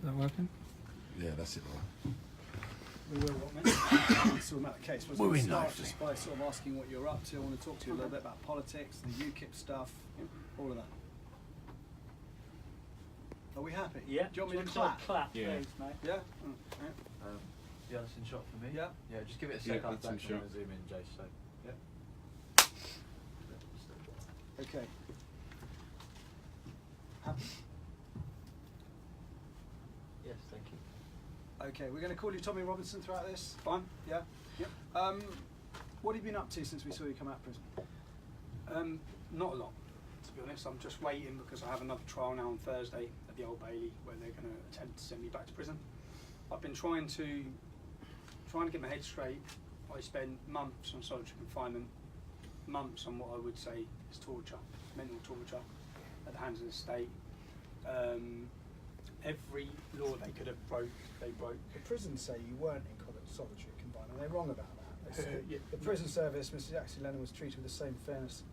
that working? Yeah, that's it, right. We will, what meant to about the case was Well, we start know. just by sort of asking what you're up to. I want to talk to you a little bit about politics, the UKIP stuff, all of that. Are we happy? Yeah. Do you want me to clap? clap? Please, mate. Yeah? Yeah, that's in shot for me. Yeah. Yeah, just give it a Yeah, sec. I'll that's in zoom shot. in, Jace. So. Yeah. Okay. Happy? Yes, thank you. Okay, we're going to call you Tommy Robinson throughout this. Fine? Yeah? Yep. What have you been up to since we saw you come out of prison? Not a lot, to be honest. I'm just waiting because I have another trial now on Thursday at the Old Bailey where they're going to attempt to send me back to prison. I've been trying to get my head straight. I spent months on solitary confinement, months on what I would say is torture, mental torture at the hands of the state. Every law they could have broke, they broke. The prisons say you weren't in solitary confinement. They're wrong about that. They say Yeah. the prison service, Mr. Jackson Lennon was treated with the same fairness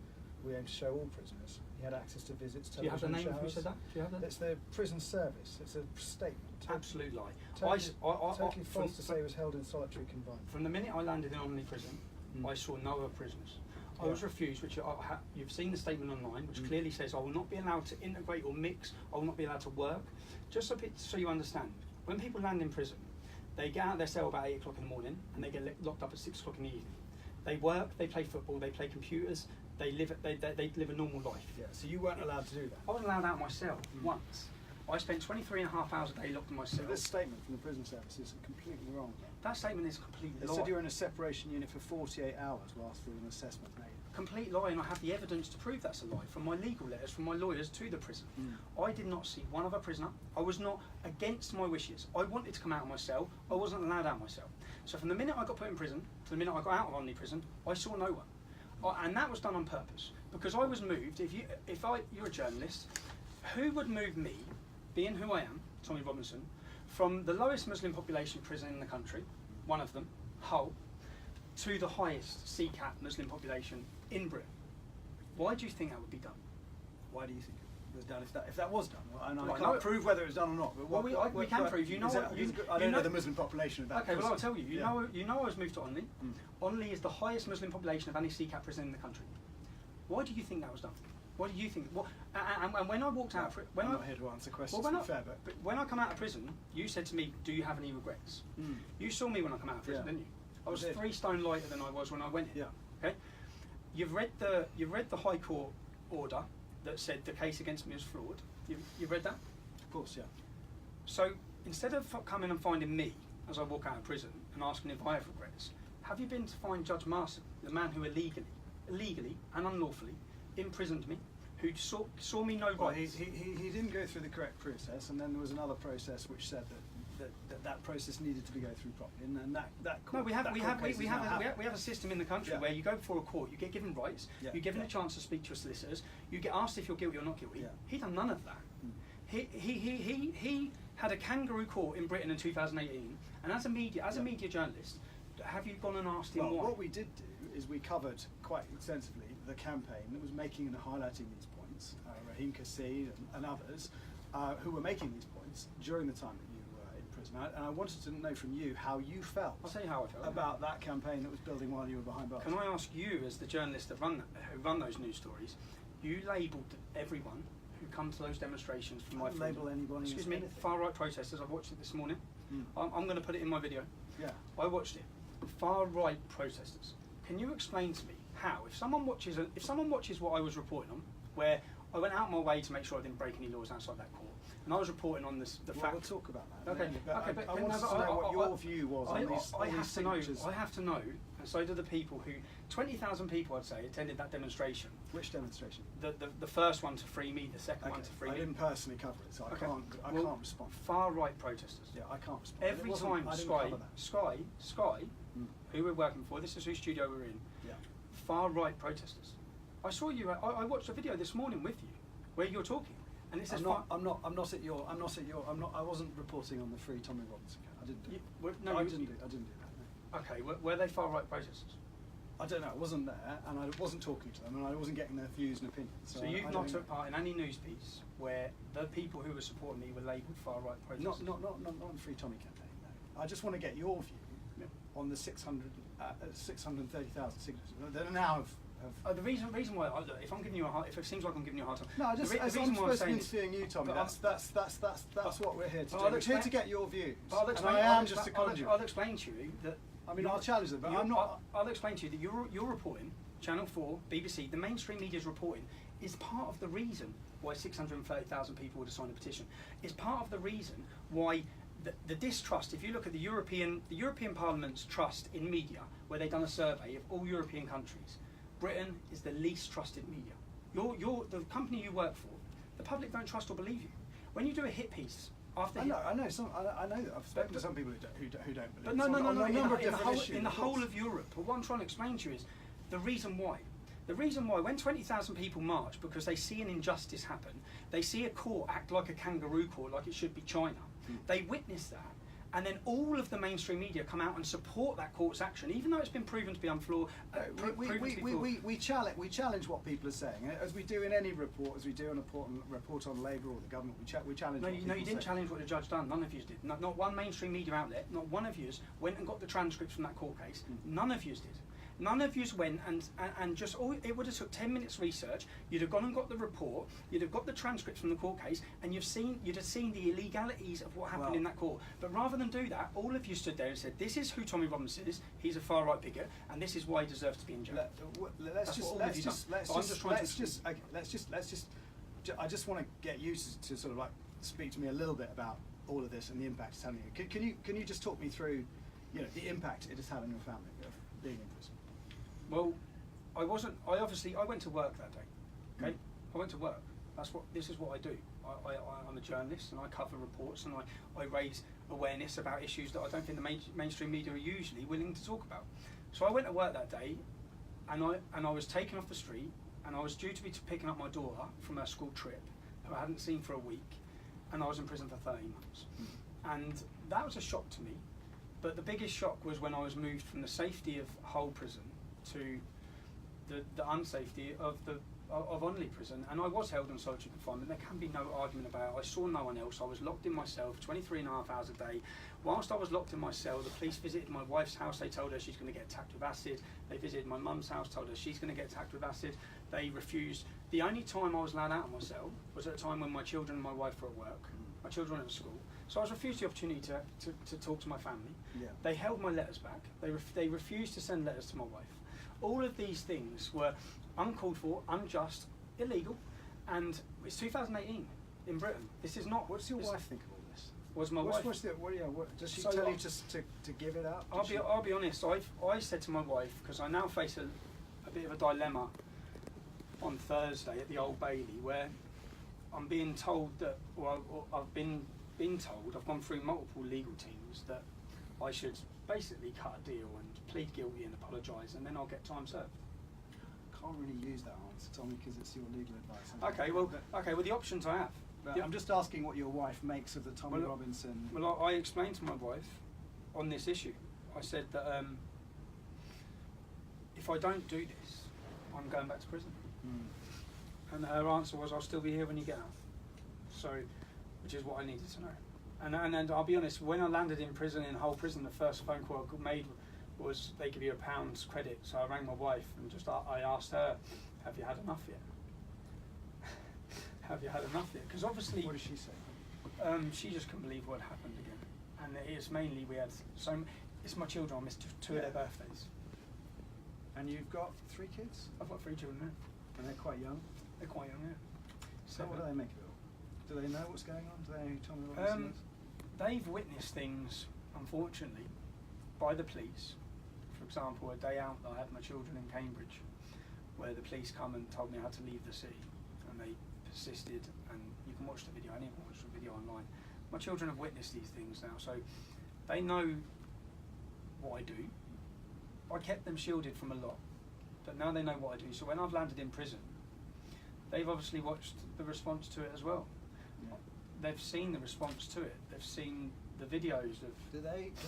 we aim to show all prisoners. He had access to visits, Do you have the television name of who showers. said that? Do you have that? It's the prison service. It's a statement. Absolute lie. Totally false to say he was held in solitary confinement. From the minute I landed in Omni Prison, I saw no other prisoners. I was refused, which you've seen the statement online, which clearly says I will not be allowed to integrate or mix, I will not be allowed to work. Just so you understand, when people land in prison, they get out of their cell about 8 o'clock in the morning and they get locked up at 6 o'clock in the evening. They work, they play football, they play computers, they live a normal life. Yeah, so you weren't allowed to do that. I wasn't allowed out of my cell once. I spent 23 and a half hours a day locked in my So cell. this statement from the prison service is completely wrong. That statement is a complete They lie. said you were in a separation unit for 48 hours whilst there was an assessment made. Complete lie, and I have the evidence to prove that's a lie from my legal letters from my lawyers to the prison. I did not see one other prisoner. I was not against my wishes. I wanted to come out of my cell. I wasn't allowed out of my cell. So from the minute I got put in prison to the minute I got out of Omni Prison, I saw no one. And that was done on purpose because I was moved. You're a journalist, who would move me, being who I am, Tommy Robinson, from the lowest Muslim population prison in the country, one of them, Hull, to the highest CCAT Muslim population in Britain? Why do you think that would be done? Why do you think it was done if that was done? Well, and I Well, can't prove whether it was done or not. But Well, we can prove. You know what? I don't know the Muslim population of that. Okay, well I'll tell you. Yeah. You know I was moved to Onley. Onley is the highest Muslim population of any CCAT prison in the country. Why do you think that was done? What do you think? And when I walked out, I'm not here to answer questions. Well, to be fair, but when I come out of prison, you said to me, "Do you have any regrets?" You saw me when I come out of prison, didn't you? I was 3 stone lighter than I was when I went in. Yeah. Okay. You've read the High Court order that said the case against me is flawed. You've read that? Of course, yeah. So instead of coming and finding me as I walk out of prison and asking if I have regrets, have you been to find Judge Marson, the man who illegally and unlawfully imprisoned me, who saw me no Well, rights? he didn't go through the correct process, and then there was another process which said that process needed to be go through properly, and that No, we have a a system in the country Yeah. where you go before a court, you get given rights, Yeah. you're given a chance to speak to your solicitors, you get asked if you're guilty or not guilty. Yeah. He done none of that. He had a kangaroo court in Britain in 2018, and as a media journalist, have you gone and asked him Well, why? what we did do is we covered quite extensively the campaign that was making and highlighting these points, Raheem Kassid and others, who were making these points during the time that you were in prison. And I wanted to know from you how you felt I'll tell you how I felt about that campaign that was building while you were behind bars. Can I ask you, as the journalist who run those news stories, you labelled everyone who come to those demonstrations for my freedom. Label anybody. Excuse as me, anything. far right protesters. I've watched it this morning. Mm. I'm going to put it in my video. Yeah. I watched it. Far right protesters. Can you explain to me how, if someone watches what I was reporting on, where I went out my way to make sure I didn't break any laws outside that court, and I was reporting on the fact. We'll talk about that. Okay, But okay, but I wanted to know what your view was on these. I all have these to know. signatures. I have to know, and so do the people who 20,000 people, I'd say, attended that demonstration. Which demonstration? The first one to free me, the second one to free I me. didn't personally cover it, so I Okay. can't respond. Far right protesters. Yeah, I can't respond. Every time I didn't cover that. Sky, who we're working for, this is whose studio we're in. Yeah. Far right protesters. I saw you. I watched a video this morning with you, where you're talking, and it says I'm not I wasn't reporting on the Free Tommy Robinson account. I didn't do it. I didn't do that. No. Okay, were they far right protesters? I don't know. I wasn't there, and I wasn't talking to them, and I wasn't getting their views and opinions. So you've not took part in any news piece where the people who were supporting me were labelled far-right protesters? Not on the Free Tommy campaign, no. I just want to get your view on the 630,000 signatures that are now the reason why, look, if I'm giving you if it seems like I'm giving you a hard time. No, the reason why I'm saying interviewing you, Tommy. That's what we're here to do. I'll We're here to get your views. I'll explain, and I am just a conduit. I'll explain to you that. I mean, I'll challenge them, but I'm not. I'll explain to you that your reporting, Channel 4, BBC, the mainstream media's reporting, is part of the reason why 630,000 people would have signed a petition. It's part of the reason why the distrust. If you look at the European Parliament's trust in media, where they've done a survey of all European countries, Britain is the least trusted media. The company you work for, the public don't trust or believe you. When you do a hit piece. I know that. I've spoken to some people who don't believe. But no. In the whole of Europe. But what I'm trying to explain to you is the reason why. The reason why, when 20,000 people march because they see an injustice happen, they see a court act like a kangaroo court, like it should be China. They witness that, and then all of the mainstream media come out and support that court's action, even though it's been proven to be unflawed. We challenge what people are saying, as we do in any report, as we do in a report on Labour or the government. We challenge. No, you didn't challenge what the judge done. None of you did. Not one mainstream media outlet. Not one of you went and got the transcripts from that court case. None of you did. None of you went and just it would have took 10 minutes research. You'd have gone and got the report. You'd have got the transcripts from the court case, and you'd have seen the illegalities of what happened in that court. But rather than do that, all of you stood there and said, "This is who Tommy Robinson is. He's a far right bigot, and this is why he deserves to be in jail." I just want to get you to sort of like speak to me a little bit about all of this and the impact it's having. Can you just talk me through, the impact it has had on your family of being in prison? Well, I went to work that day. Okay, I went to work. This is what I do. I'm a journalist, and I cover reports, and I raise awareness about issues that I don't think the mainstream media are usually willing to talk about. So I went to work that day, and I was taken off the street, and I was due to be picking up my daughter from her school trip, who I hadn't seen for a week, and I was in prison for 30 months. And that was a shock to me. But the biggest shock was when I was moved from the safety of Hull prison to the unsafety of Onley prison, and I was held on solitary confinement. There can be no argument about it. I saw no one else. I was locked in my cell for 23.5 hours a day. Whilst I was locked in my cell, the police visited my wife's house. They told her she's going to get attacked with acid. They visited my mum's house, told her she's going to get attacked with acid. They refused. The only time I was allowed out of my cell was at a time when my children and my wife were at work. My children were at school. So I was refused the opportunity to talk to my family. Yeah. They held my letters back. They refused to send letters to my wife. All of these things were uncalled for, unjust, illegal, and it's 2018 in Britain. This is not. What's your wife think of all this? Was my wife? Does she tell you to give it up? I'll be honest. I said to my wife, because I now face a bit of a dilemma on Thursday at the Old Bailey, where I'm being told that, or I've been told, I've gone through multiple legal teams, that I should basically cut a deal and plead guilty and apologise, and then I'll get time served. Can't really use that answer, Tommy, because it's your legal advice. Okay, well, the options I have. I'm just asking what your wife makes of the Tommy Robinson. Well, I explained to my wife on this issue. I said that if I don't do this, I'm going back to prison. And her answer was, "I'll still be here when you get out." So, which is what I needed to know. And I'll be honest, when I landed in prison, in Hull prison, the first phone call I made was they give you £1 credit. So I rang my wife and I asked her, "Have you had enough yet?" Have you had enough yet? Because obviously, what did she say? She just couldn't believe what had happened again. And it's mainly it's my children. I missed two of their birthdays. And you've got 3 kids? I've got 3 children now. And they're quite young? They're quite young, yeah. So what do they make of it all? Do they know what's going on? Do they know who Tommy Robinson is? They've witnessed things, unfortunately, by the police. For example, a day out I had my children in Cambridge, where the police come and told me I had to leave the city, and they persisted, and you can watch the video, anyone can watch the video online. My children have witnessed these things now, so they know what I do. I kept them shielded from a lot, but now they know what I do. So when I've landed in prison, they've obviously watched the response to it as well. Yeah. They've seen the response to it. They've seen the videos of. Do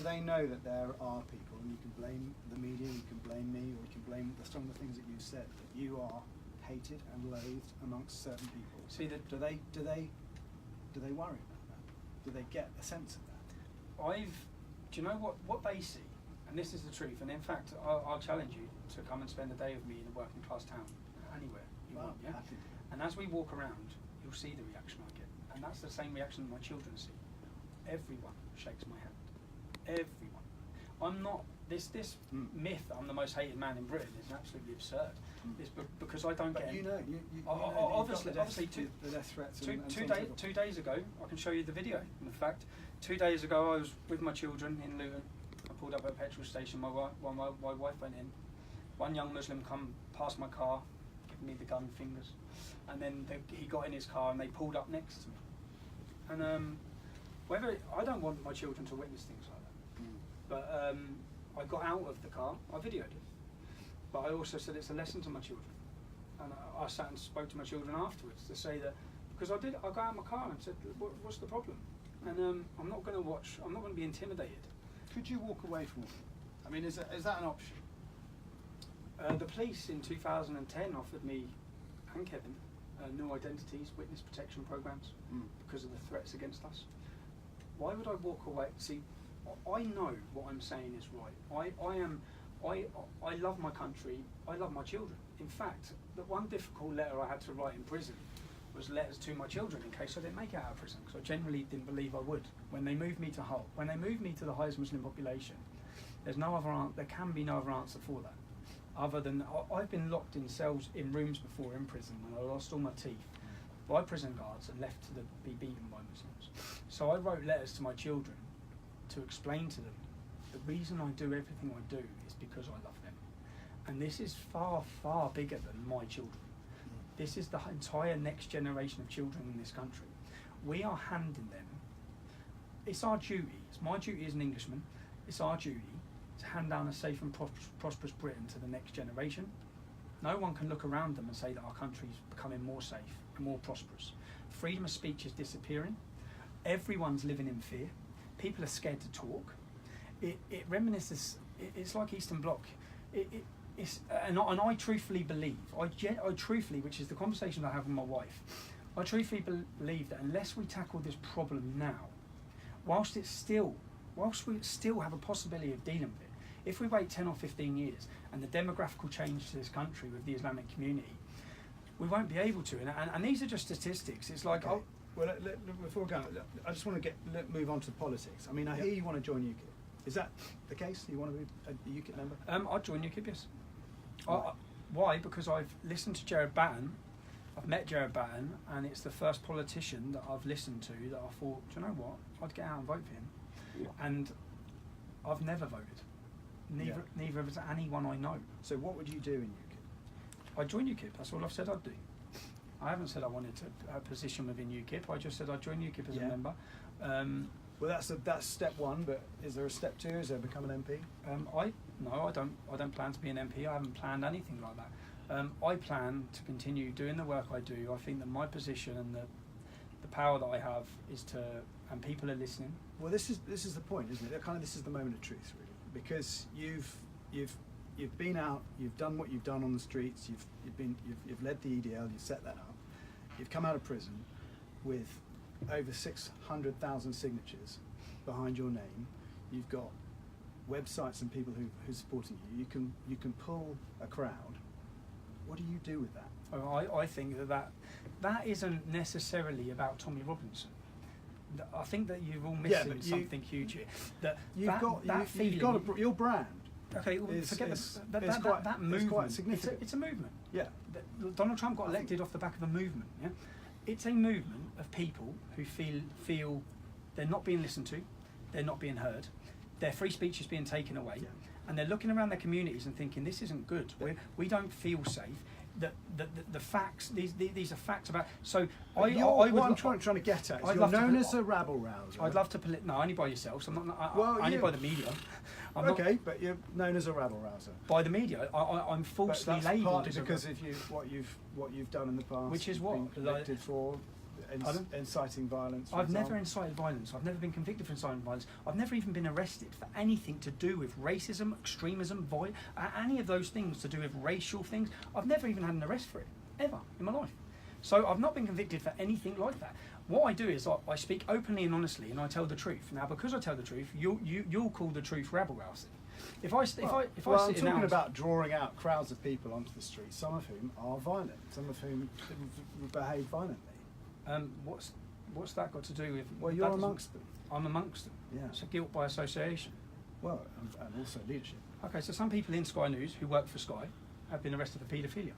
they know that there are people, and you can blame the media, you can blame me, or you can blame some of the things that you said, that you are hated and loathed amongst certain people? See that. Do they worry about that? Do they get a sense of that? Do you know what they see? And this is the truth. And in fact, I'll challenge you to come and spend a day with me in a working class town, anywhere you want. Yeah. Happy. And as we walk around, you'll see the reaction I get, and that's the same reaction that my children see. Everyone shakes my hand. Everyone. I'm not. This myth that I'm the most hated man in Britain is absolutely absurd. It's because I don't get. But you know, obviously, the death threats. Two days ago, I can show you the video. In fact, 2 days ago, I was with my children in Luton. I pulled up at a petrol station. My wife went in. One young Muslim come past my car, giving me the gun fingers, and then he got in his car and they pulled up next to me. And I don't want my children to witness things like that. But I got out of the car. I videoed it. But I also said it's a lesson to my children. And I sat and spoke to my children afterwards to say that, because I got out of my car and said, what's the problem? And I'm not going to be intimidated. Could you walk away from it? I mean, is that an option? The police in 2010 offered me and Kevin new identities, witness protection programs, because of the threats against us. Why would I walk away? See, I know what I'm saying is right. I love my country. I love my children. In fact, the one difficult letter I had to write in prison was letters to my children in case I didn't make it out of prison, because I genuinely didn't believe I would. When they moved me to Hull, when they moved me to the highest Muslim population, there can be no other answer for that, other than I've been locked in cells in rooms before in prison when I lost all my teeth by prison guards and left to be beaten by Muslims. So I wrote letters to my children to explain to them the reason I do everything I do is because I love them. And this is far, far bigger than my children. This is the entire next generation of children in this country. We are handing them, it's our duty, it's my duty as an Englishman, it's our duty to hand down a safe and prosperous Britain to the next generation. No one can look around them and say that our country is becoming more safe and more prosperous. Freedom of speech is disappearing. Everyone's living in fear. People are scared to talk. It reminisces, it's like Eastern Bloc. And I truthfully believe, I truthfully, which is the conversation I have with my wife, I truthfully believe that unless we tackle this problem now, whilst we still have a possibility of dealing with it, if we wait 10 or 15 years and the demographical change to this country with the Islamic community, we won't be able to. And these are just statistics. It's like, okay. Well, before we go, I just want to move on to politics. I mean, I hear you want to join UKIP. Is that the case? You want to be a UKIP member? I'd join UKIP, yes. Why? Because I've listened to Jared Batten, I've met Jared Batten, and it's the first politician that I've listened to that I thought, do you know what, I'd get out and vote for him. Yeah. And I've never voted. Neither of anyone I know. So what would you do in UKIP? I'd join UKIP, that's all I've said I'd do. I haven't said I wanted a position within UKIP, I just said I'd join UKIP as a member. Well, that's step one, but is there a step two? Is there become an MP? I don't plan to be an MP. I haven't planned anything like that. I plan to continue doing the work I do. I think that my position and the power that I have is and people are listening. Well, this is the point, isn't it? Kind of, this is the moment of truth, really, because you've been out, you've done what you've done on the streets, you've led the EDL, you've set that up, you've come out of prison with over 600,000 signatures behind your name. You've got websites and people who are supporting you. You can pull a crowd. What do you do with that? I think that isn't necessarily about Tommy Robinson. I think that you've all missing something huge here. You've got your brand. Okay, forget that movement. It's quite significant. It's a movement. Yeah. Donald Trump got elected off the back of a movement. Yeah. It's a movement of people who feel they're not being listened to, they're not being heard, their free speech is being taken away, and they're looking around their communities and thinking this isn't good. We don't feel safe. The facts, these are facts about. So what I'm trying to get at is you're known as a rabble rouser. I'd love to only by yourself. So I'm not. Only by the media. But you're known as a rabble rouser by the media. I'm falsely labelled because of what you've done in the past. Which is what been convicted for inciting violence? I've never incited violence. I've never been convicted for inciting violence. I've never even been arrested for anything to do with racism, extremism, any of those things to do with racial things. I've never even had an arrest for it, ever, in my life. So I've not been convicted for anything like that. What I do is I speak openly and honestly, and I tell the truth. Now, because I tell the truth, you'll call the truth rabble-rousing. If I sit I'm in talking about drawing out crowds of people onto the street, some of whom are violent, some of whom behave violently. What's that got to do with? Well, you're amongst them. I'm amongst them. Yeah. It's a guilt by association. Well, and also leadership. Okay, so some people in Sky News who work for Sky have been arrested for paedophilia.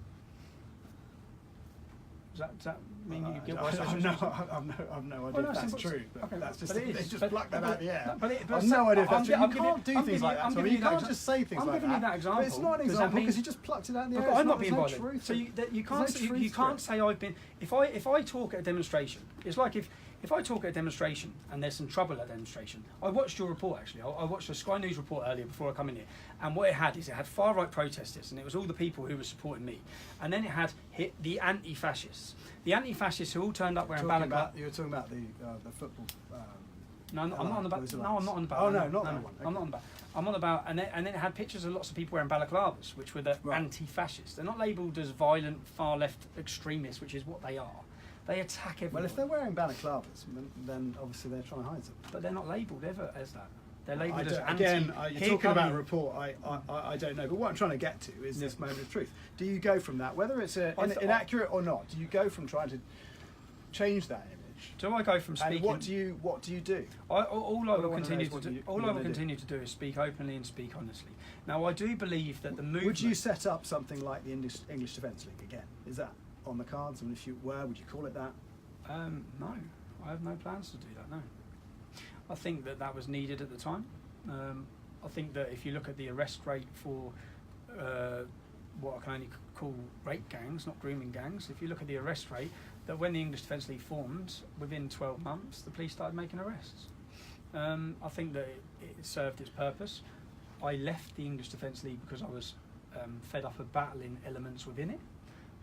Does that mean you guilt by association? I've no idea if that's true. But okay, that's just, but it they is. just pluck that out of the air. I've no idea if that's true. You can't do things like that. You can't just say things like that. I'm giving you that example. But it's not an example because you just plucked it out of the air. I'm not being violent. So you can't say I've been. If I talk at a demonstration, it's like if I talk at a demonstration and there's some trouble at a demonstration. I watched your report actually. I watched the Sky News report earlier before I come in here, and what it had far right protesters, and it was all the people who were supporting me, and then it had the anti-fascists. The anti-fascists who all turned up wearing balaclava. You were talking about the football. No, I'm not on about. No, I'm not on about. Oh no, not that one. I'm not on about. I'm on about, and then it had pictures of lots of people wearing balaclavas, which were the anti-fascists. They're not labelled as violent, far-left extremists, which is what they are. They attack everyone. Well, if they're wearing balaclavas, then obviously they're trying to hide them. But they're not labelled ever as that. They're labelled as anti. Again, you're talking about a report. I don't know. But what I'm trying to get to is this moment of truth. Do you go from that, whether it's inaccurate or not? Do you go from trying to change that image? Do I go from speaking? And what do you do? All I will continue to do is speak openly and speak honestly. Now, I do believe that the movement. Would you set up something like the English Defence League again? Is that on the cards? And if you were, would you call it that? No, I have no plans to do that. No, I think that was needed at the time. I think that if you look at the arrest rate for what I can only call rape gangs, not grooming gangs, if you look at the arrest rate, that when the English Defence League formed, within 12 months, the police started making arrests. I think that it served its purpose. I left the English Defence League because I was fed up of battling elements within it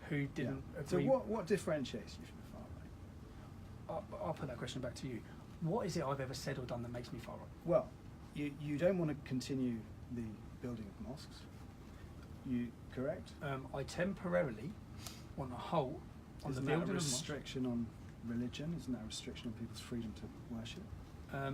who didn't agree. So what differentiates you from the far right? I'll put that question back to you. What is it I've ever said or done that makes me far right? Well, you don't want to continue the building of mosques. You correct? I temporarily want to halt on the building of mosques. Isn't that a restriction on religion? Isn't that a restriction on people's freedom to worship?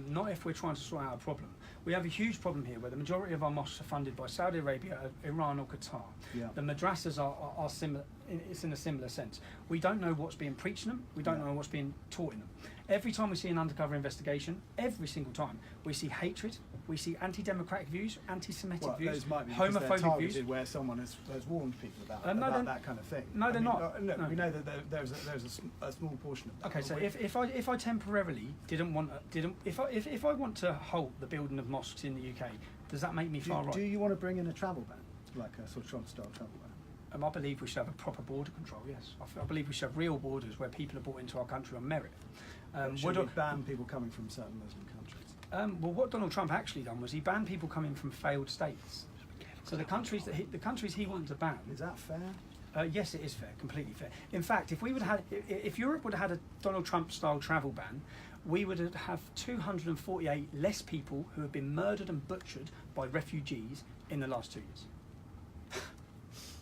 Not if we're trying to sort out a problem. We have a huge problem here where the majority of our mosques are funded by Saudi Arabia, Iran or Qatar. Yeah. The madrasas are similar, it's in a similar sense. We don't know what's being preached in them, we don't know what's being taught in them. Every time we see an undercover investigation, every single time, we see hatred, we see anti-democratic views, anti-Semitic views, those might be homophobic views. Where someone has warned people about that kind of thing. No, they're not. No. No. We know that there's a small portion of that. Okay, so if I temporarily if I want to halt the building of mosques in the UK, does that make me far right? Do you want to bring in a travel ban, like a sort of Trump-style travel ban? I believe we should have a proper border control. Yes, I believe we should have real borders where people are brought into our country on merit. Should we ban people coming from certain Muslim countries? Well, what Donald Trump actually done was he banned people coming from failed states. So the countries he wanted to ban. Is that fair? Yes, it is fair, completely fair. In fact, if Europe would have had a Donald Trump-style travel ban, we would have 248 less people who have been murdered and butchered by refugees in the last 2 years.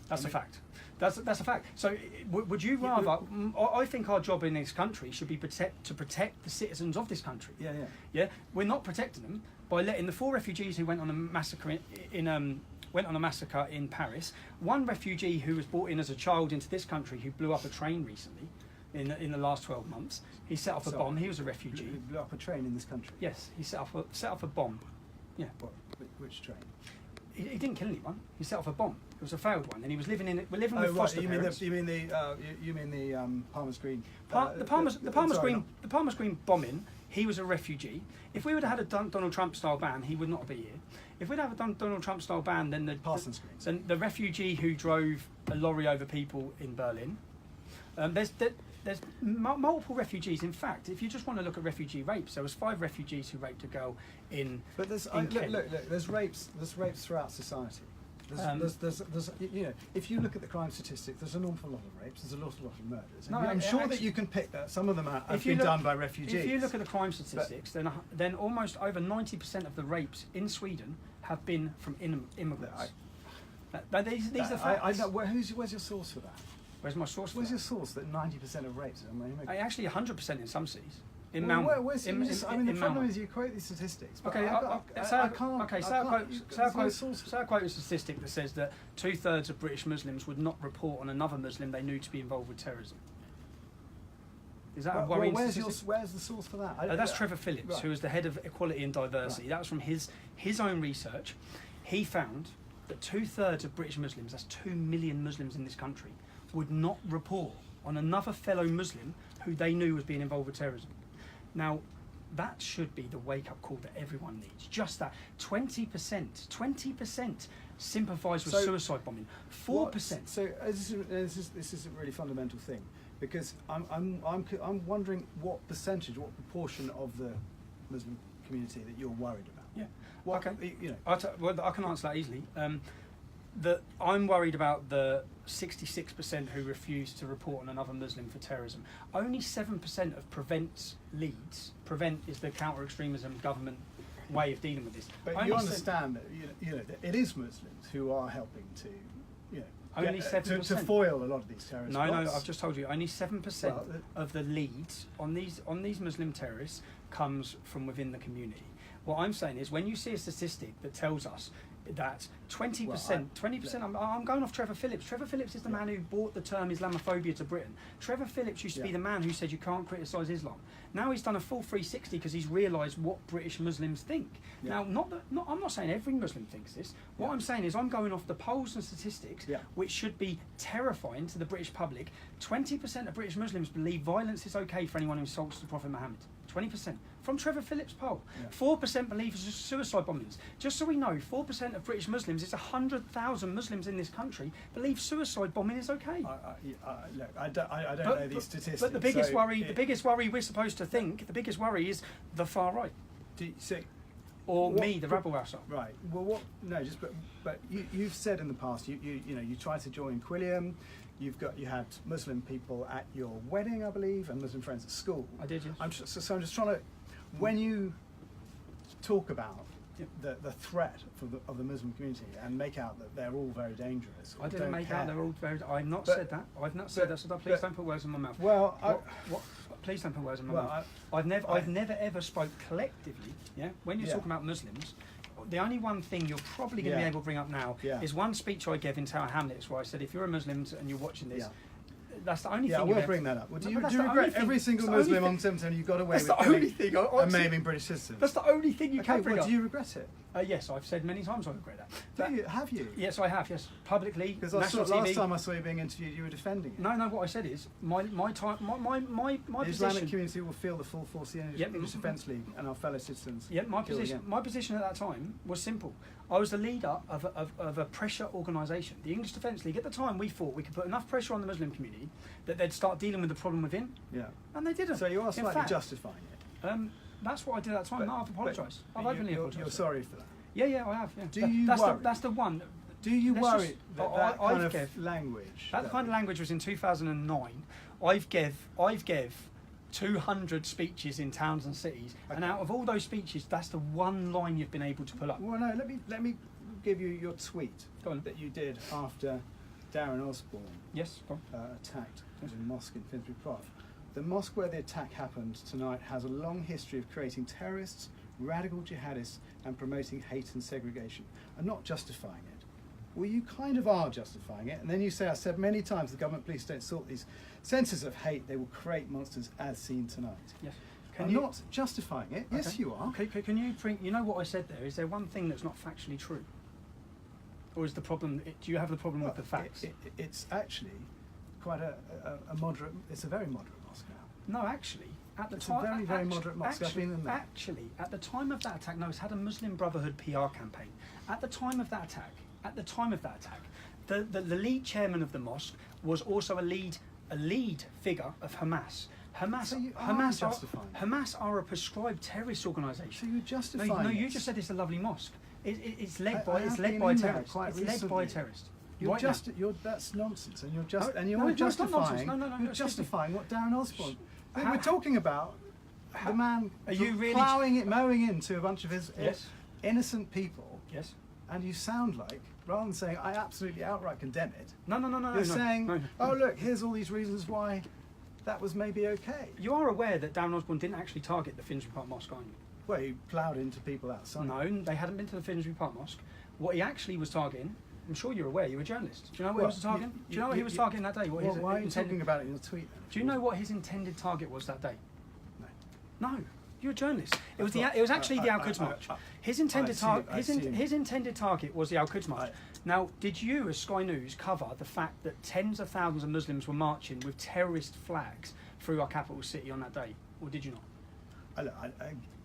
That's a fact. That's a fact. So, would you rather? I think our job in this country should be to protect the citizens of this country. Yeah. We're not protecting them by letting the 4 refugees who went on a massacre in Paris. One refugee who was brought in as a child into this country who blew up a train recently, in the last 12 months. He set off a bomb. He was a refugee. He blew up a train in this country. Yes, he set off a bomb. Yeah. Which train? He didn't kill anyone. He set off a bomb. It was a failed one, and he was living in it. We're living with right. foster parents. You mean the Palmer's Green? The Palmer's Green bombing. He was a refugee. If we would have had a Donald Trump-style ban, he would not be here. If we'd have a Donald Trump-style ban, then the refugee who drove a lorry over people in Berlin. There's multiple refugees. In fact, if you just want to look at refugee rapes, there was 5 refugees who raped a girl in. But there's Kent. look. There's rapes throughout society. There's you know, if you look at the crime statistics, there's an awful lot of rapes. There's an awful lot of murders. No, I'm sure actually, that you can pick that. Some of them have if you been look- done by refugees. If you look at the crime statistics, then almost over 90% of the rapes in Sweden have been from immigrants. These are facts. I know. Where's your source for that? Where's my source? Where's for your source that 90% of rapes are immigrants? Actually, 100% in some cities. In Well, Malmö. where's- In the problem Malmö. is you quote these statistics. But Okay, I can't. okay. I Say I can't- quote a statistic that says that 2/3 of British Muslims would not report on another Muslim they knew to be involved with terrorism. Is that a worrying statistic? Where's the source for that? That's Trevor Phillips, right. who was the head of equality and diversity. Right. That was from his own research. He found that 2/3 of British Muslims, that's 2 million Muslims in this country, would not report on another fellow Muslim who they knew was being involved with terrorism. Now, that should be the wake-up call that everyone needs. Just that. 20% sympathise with suicide bombing. 4%. So this is a really fundamental thing, because I'm wondering what percentage, what proportion of the Muslim community that you're worried about. Yeah. What, Okay. you know. I can answer that easily. I'm worried about the 66% who refuse to report on another Muslim for terrorism. Only 7% of Prevent's leads. Prevent is the counter-extremism government way of dealing with this. But Only you understand that that it is Muslims who are helping to Only 7%. to foil a lot of these terrorist No, plots. I've just told you. Only 7% of the leads on these Muslim terrorists comes from within the community. What I'm saying is, when you see a statistic that tells us that 20%, I'm going off Trevor Phillips. Trevor Phillips is the man who brought the term Islamophobia to Britain. Trevor Phillips used to be the man who said you can't criticise Islam. Now he's done a full 360 because he's realised what British Muslims think. Yeah. Now, I'm not saying every Muslim thinks this. What I'm saying is I'm going off the polls and statistics, which should be terrifying to the British public. 20% of British Muslims believe violence is okay for anyone who insults the Prophet Muhammad. 20%. From Trevor Phillips' poll. 4% believe suicide bombings. Just so we know, 4% of British Muslims, it's 100,000 Muslims in this country, believe suicide bombing is okay. Look, I don't know these statistics. But the biggest worry we're supposed to think, the biggest worry is the far right. The rebel outside. Right. Well, but you've said in the past, you tried to join Quilliam. You had Muslim people at your wedding, I believe, and Muslim friends at school. I did, yes. I'm just trying to, when you talk about the threat of the Muslim community and make out that they're all very dangerous. I didn't make out they're all very. I've not said that. I've not said that. So please don't put words in my mouth. Well, please don't put words in my mouth. I've never ever spoke collectively. Yeah. When you're talking about Muslims, the only one thing you're probably going to be able to bring up now is one speech I gave in Tower Hamlets where I said, if you're a Muslim and you're watching this, that's the only thing. Yeah, we'll bring that up. Well, do you regret every single Muslim on 710 you got away with and maiming British citizens? That's the only thing you can bring up. Do you regret it? Yes, I've said many times I regret that. Have you? Yes, I have. Yes, publicly. Because last time I saw you being interviewed, you were defending it. No. What I said is my the position. Islamic community will feel the full force of the English Defence League and our fellow citizens. Yeah, my position at that time was simple. I was the leader of a pressure organisation. The English Defence League, at the time, we thought we could put enough pressure on the Muslim community that they'd start dealing with the problem within. Yeah. And they didn't. So you are slightly justifying it. That's what I did at that time. I've apologised. I've openly apologised. You're sorry for that. Yeah, I have. Yeah. Do you worry? That's the one. Do you worry that kind of gave, language? That kind of language was in 2009. I've gave 200 speeches in towns and cities, and out of all those speeches, that's the one line you've been able to pull up. Well, no. Let me give you your tweet that you did after Darren Osborne attacked the mosque in Finsbury Park. The mosque where the attack happened tonight has a long history of creating terrorists, radical jihadists, and promoting hate and segregation. I'm not justifying it. Well, you kind of are justifying it. And then you say, I said many times, the government police don't sort these senses of hate. They will create monsters as seen tonight. Yes. I'm not justifying it. Okay. Yes, you are. Okay, can you bring, you know what I said there? Is there one thing that's not factually true? Or is the problem, do you have the problem with the facts? It's actually quite a moderate, it's a very moderate mosque now. No, actually, at the it's time, a very, very moderate mosque. I've been in there. Actually, at the time of that attack, no, it's had a Muslim Brotherhood PR campaign. At the time of that attack, the lead chairman of the mosque was also a lead figure of Hamas. Hamas are a prescribed terrorist organisation. So you're justifying No, it. you just said it's a lovely mosque. It's led by a terrorist. It's led by a terrorist. That's nonsense, and you're justifying what Darren Osborne. We're talking about the man mowing into a bunch of his innocent people. Yes. And you sound like, rather than saying I absolutely outright condemn it. No. You're saying, oh look, here's all these reasons why that was maybe okay. You are aware that Darren Osborne didn't actually target the Finsbury Park Mosque, aren't you? Well, he ploughed into people outside. No, they hadn't been to the Finsbury Park Mosque. What he actually was targeting, I'm sure you're aware, you're a journalist. Do you know what he was targeting? Do you know what he was targeting that day? Why are you talking about it in a tweet then? Do you know what his intended target was that day? No. No. You're a journalist. It was actually the Al-Quds March. His intended target was the Al-Quds March. Now, did you, as Sky News, cover the fact that tens of thousands of Muslims were marching with terrorist flags through our capital city on that day, or did you not? I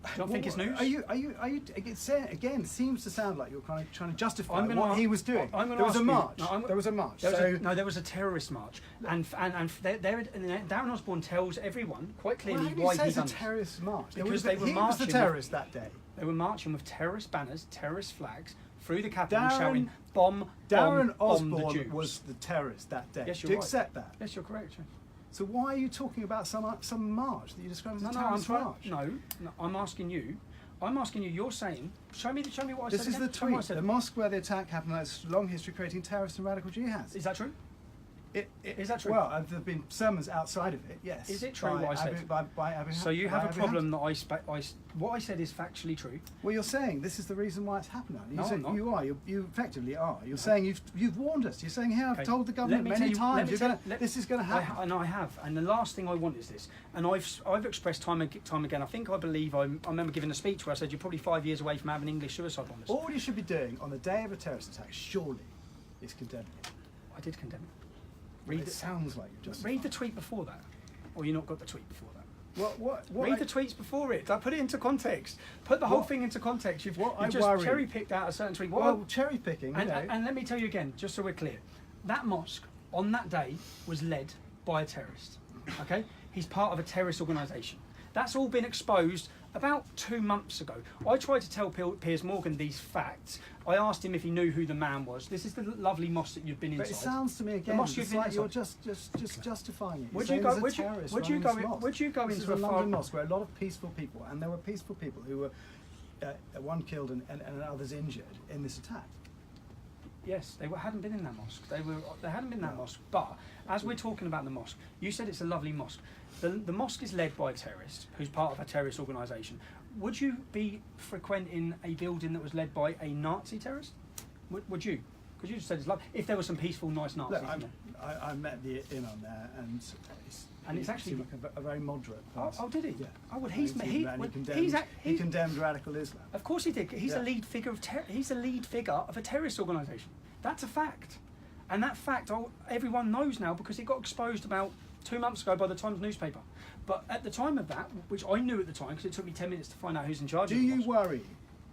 Do you not think it's news? Are you? Again, it seems to sound like you're trying to justify what he was doing. There was a march. There was a march. There was a terrorist march, and Darren Osborne tells everyone quite clearly why he done a terrorist march. Because he was the terrorist that day. They were marching with terrorist banners, terrorist flags through the capital, shouting "Bomb, bomb, Darren bomb the Osborne Jews." was the terrorist that day. Yes, Do you accept that? Yes, you're correct. Yes. So why are you talking about some march that you described as a terrorist march? No, I'm asking you. You're saying, show me what I said. This is the tweet. The mosque where the attack happened has a long history creating terrorist and radical jihads. Is that true? Is that true? Well, there have been sermons outside of it. Yes. Is it true what I said? By Abu So you have a problem that what I said is factually true. Well, you're saying this is the reason why it's happened. No, I'm not. You are. You effectively are. You're saying you've warned us. You're saying, "Hey, I've told the government many times this is going to happen." And I have. And the last thing I want is this. And I've expressed time again. I believe I remember giving a speech where I said you're probably 5 years away from having English suicide bombers. All you should be doing on the day of a terrorist attack, surely, is condemning it. I did condemn it. It sounds like you're just. Read the tweet before that, or you not got the tweet before that. What read the tweets before it. I put it into context. Put the whole thing into context. You've just cherry picked out a certain tweet. Cherry picking. And let me tell you again, just so we're clear, that mosque on that day was led by a terrorist. Okay, he's part of a terrorist organisation. That's all been exposed about 2 months ago. I tried to tell Piers Morgan these facts. I asked him if he knew who the man was. This is the lovely mosque that you've been inside. But it sounds to me again like you're just justifying it. Would you go into a London mosque where a lot of peaceful people, and there were peaceful people who were one killed and others injured in this attack? Yes, hadn't been in that mosque. They hadn't been in that mosque. But as we're talking about the mosque, you said it's a lovely mosque. The mosque is led by a terrorist who's part of a terrorist organisation. Would you be frequenting a building that was led by a Nazi terrorist? Would you? Because you just said it's lovely. If there were some peaceful, nice Nazis. Look, I met the imam there, and it's actually like a very moderate person. Oh, did he? Yeah. Oh, well, he condemned radical Islam. Of course he did. He's a lead figure of a terrorist organisation. That's a fact, and that fact everyone knows now because it got exposed about 2 months ago by the Times newspaper. But at the time of that, which I knew at the time because it took me 10 minutes to find out who's in charge. Do you worry,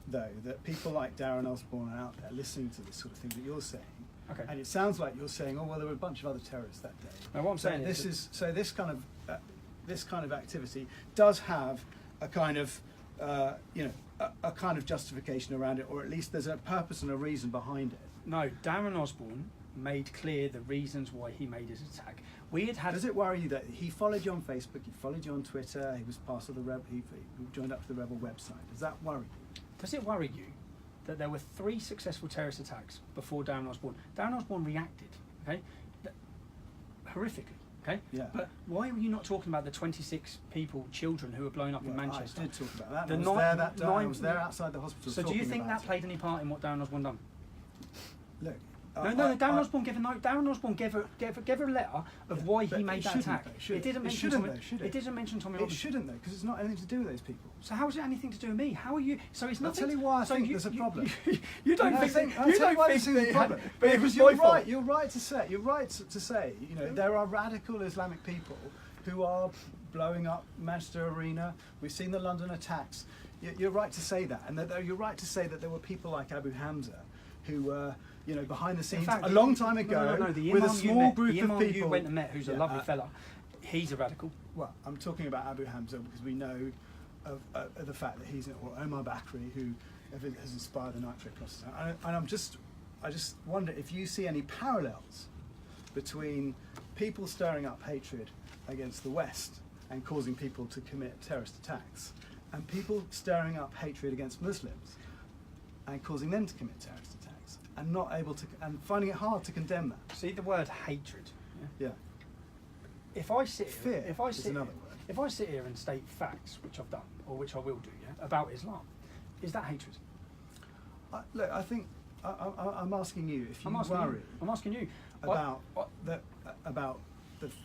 though, that people like Darren Osborne are out there listening to this sort of thing that you're saying? Okay. And it sounds like you're saying, oh well, there were a bunch of other terrorists that day. Now what I'm saying is this kind of activity does have a kind of a kind of justification around it, or at least there's a purpose and a reason behind it. No, Darren Osborne made clear the reasons why he made his attack. Does it worry you that he followed you on Facebook, he followed you on Twitter, he was part of the he joined up to the Rebel website? Does that worry you? Does it worry you that there were 3 successful terrorist attacks before Darren Osborne? Darren Osborne reacted, okay, horrifically, okay? Yeah. But why were you not talking about the 26 children who were blown up in Manchester? I did talk about that. I was there outside the hospital. So do you think that played any part in what Darren Osborne done? Look. Darren Osborne gave a note. Darren Osborne gave a letter of why he made that attack. It didn't mention Tommy Robinson. It shouldn't though, because it's not anything to do with those people. So how is it anything to do with me? How are you? So it's not. I'll tell you why I think there's a problem. You don't think. I'll tell you why there's a problem. Because you're right to say. You know, there are radical Islamic people who are blowing up Manchester Arena. We've seen the London attacks. You're right to say that, and you're right to say that there were people like Abu Hamza who were, behind the scenes a long time ago, with a small group of people. You went and met, who's a lovely fella. He's a radical. Well, I'm talking about Abu Hamza because we know of the fact that he's, or Omar Bakri, who has inspired the nitrate process. And I just wonder if you see any parallels between people stirring up hatred against the West and causing people to commit terrorist attacks, and people stirring up hatred against Muslims and causing them to commit terrorist attacks, and not able to, and finding it hard to condemn that. See the word hatred. Yeah. If I sit here, Fear if I is sit, another word. if I sit here and state facts, which I've done or which I will do, about Islam, is that hatred? Look, I think I'm asking you if you I'm asking worry you. I'm asking you about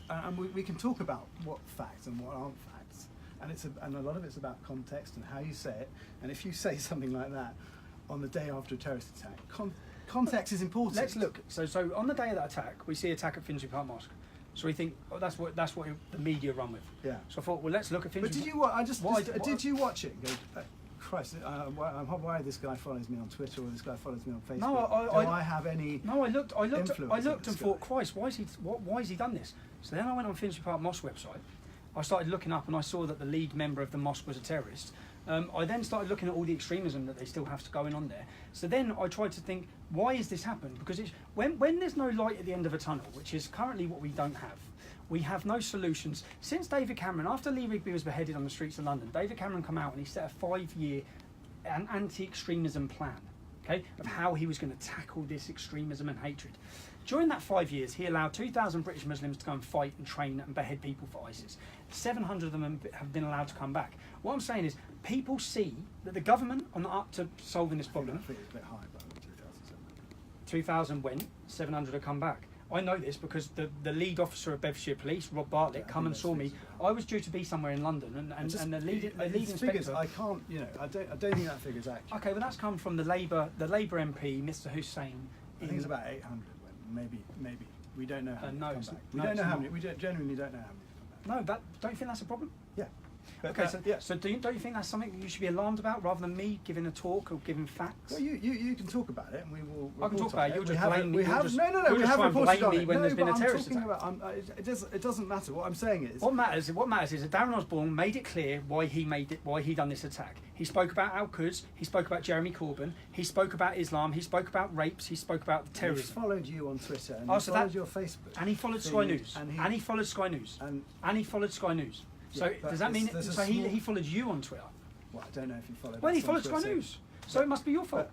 and we can talk about what facts and what aren't facts, and a lot of it's about context and how you say it. And if you say something like that on the day after a terrorist attack, context is important. Let's look. So on the day of that attack, we see attack at Finsbury Park Mosque. So we think, oh, that's what the media run with. Yeah. So I thought, well, let's look at Finsbury. But did you watch it? And go, Christ, why this guy follows me on Twitter or this guy follows me on Facebook? No, I have any? No, I looked influence and thought, Christ, why has he done this? So then I went on Finsbury Park Mosque website. I started looking up and I saw that the lead member of the mosque was a terrorist. I then started looking at all the extremism that they still have going on there. So then I tried to think, why has this happened? Because when there's no light at the end of a tunnel, which is currently what we don't have, we have no solutions. Since David Cameron, after Lee Rigby was beheaded on the streets of London, David Cameron came out and he set a 5-year anti-extremism plan, okay, of how he was going to tackle this extremism and hatred. During that 5 years, he allowed 2,000 British Muslims to go and fight and train and behead people for ISIS. 700 of them have been allowed to come back. What I'm saying is, people see that the government are not up to solving this problem. I think it's a bit high, but 2,000 went, 700 have come back. I know this because the lead officer of Bedfordshire Police, Rob Bartlett, come and saw me. I was due to be somewhere in London, and the lead inspector. Figures, I can't, I don't think that figure's accurate. Okay, well that's come from the Labour MP, Mr. Hussain. I think it's about 800. Maybe we don't know how many come back. We genuinely don't know how many come back. No, don't you think that's a problem? Yeah. But okay, so don't you think that's something you should be alarmed about rather than me giving a talk or giving facts? Well, you can talk about it, and we will. I can talk about it. You'll just blame me. We have reported on it. When there's been a terrorist attack. It doesn't matter. What I'm saying is. What matters is that Darren Osborne made it clear why he done this attack. He spoke about Al-Quds. He spoke about Jeremy Corbyn. He spoke about Islam. He spoke about rapes. He spoke about terrorism. He followed you on Twitter and he followed your Facebook. And he followed Sky News. And he followed Sky News. And he followed Sky News. So does that mean he followed you on Twitter? Well, I don't know if he followed. Well, he followed Sky News. So it must be your fault.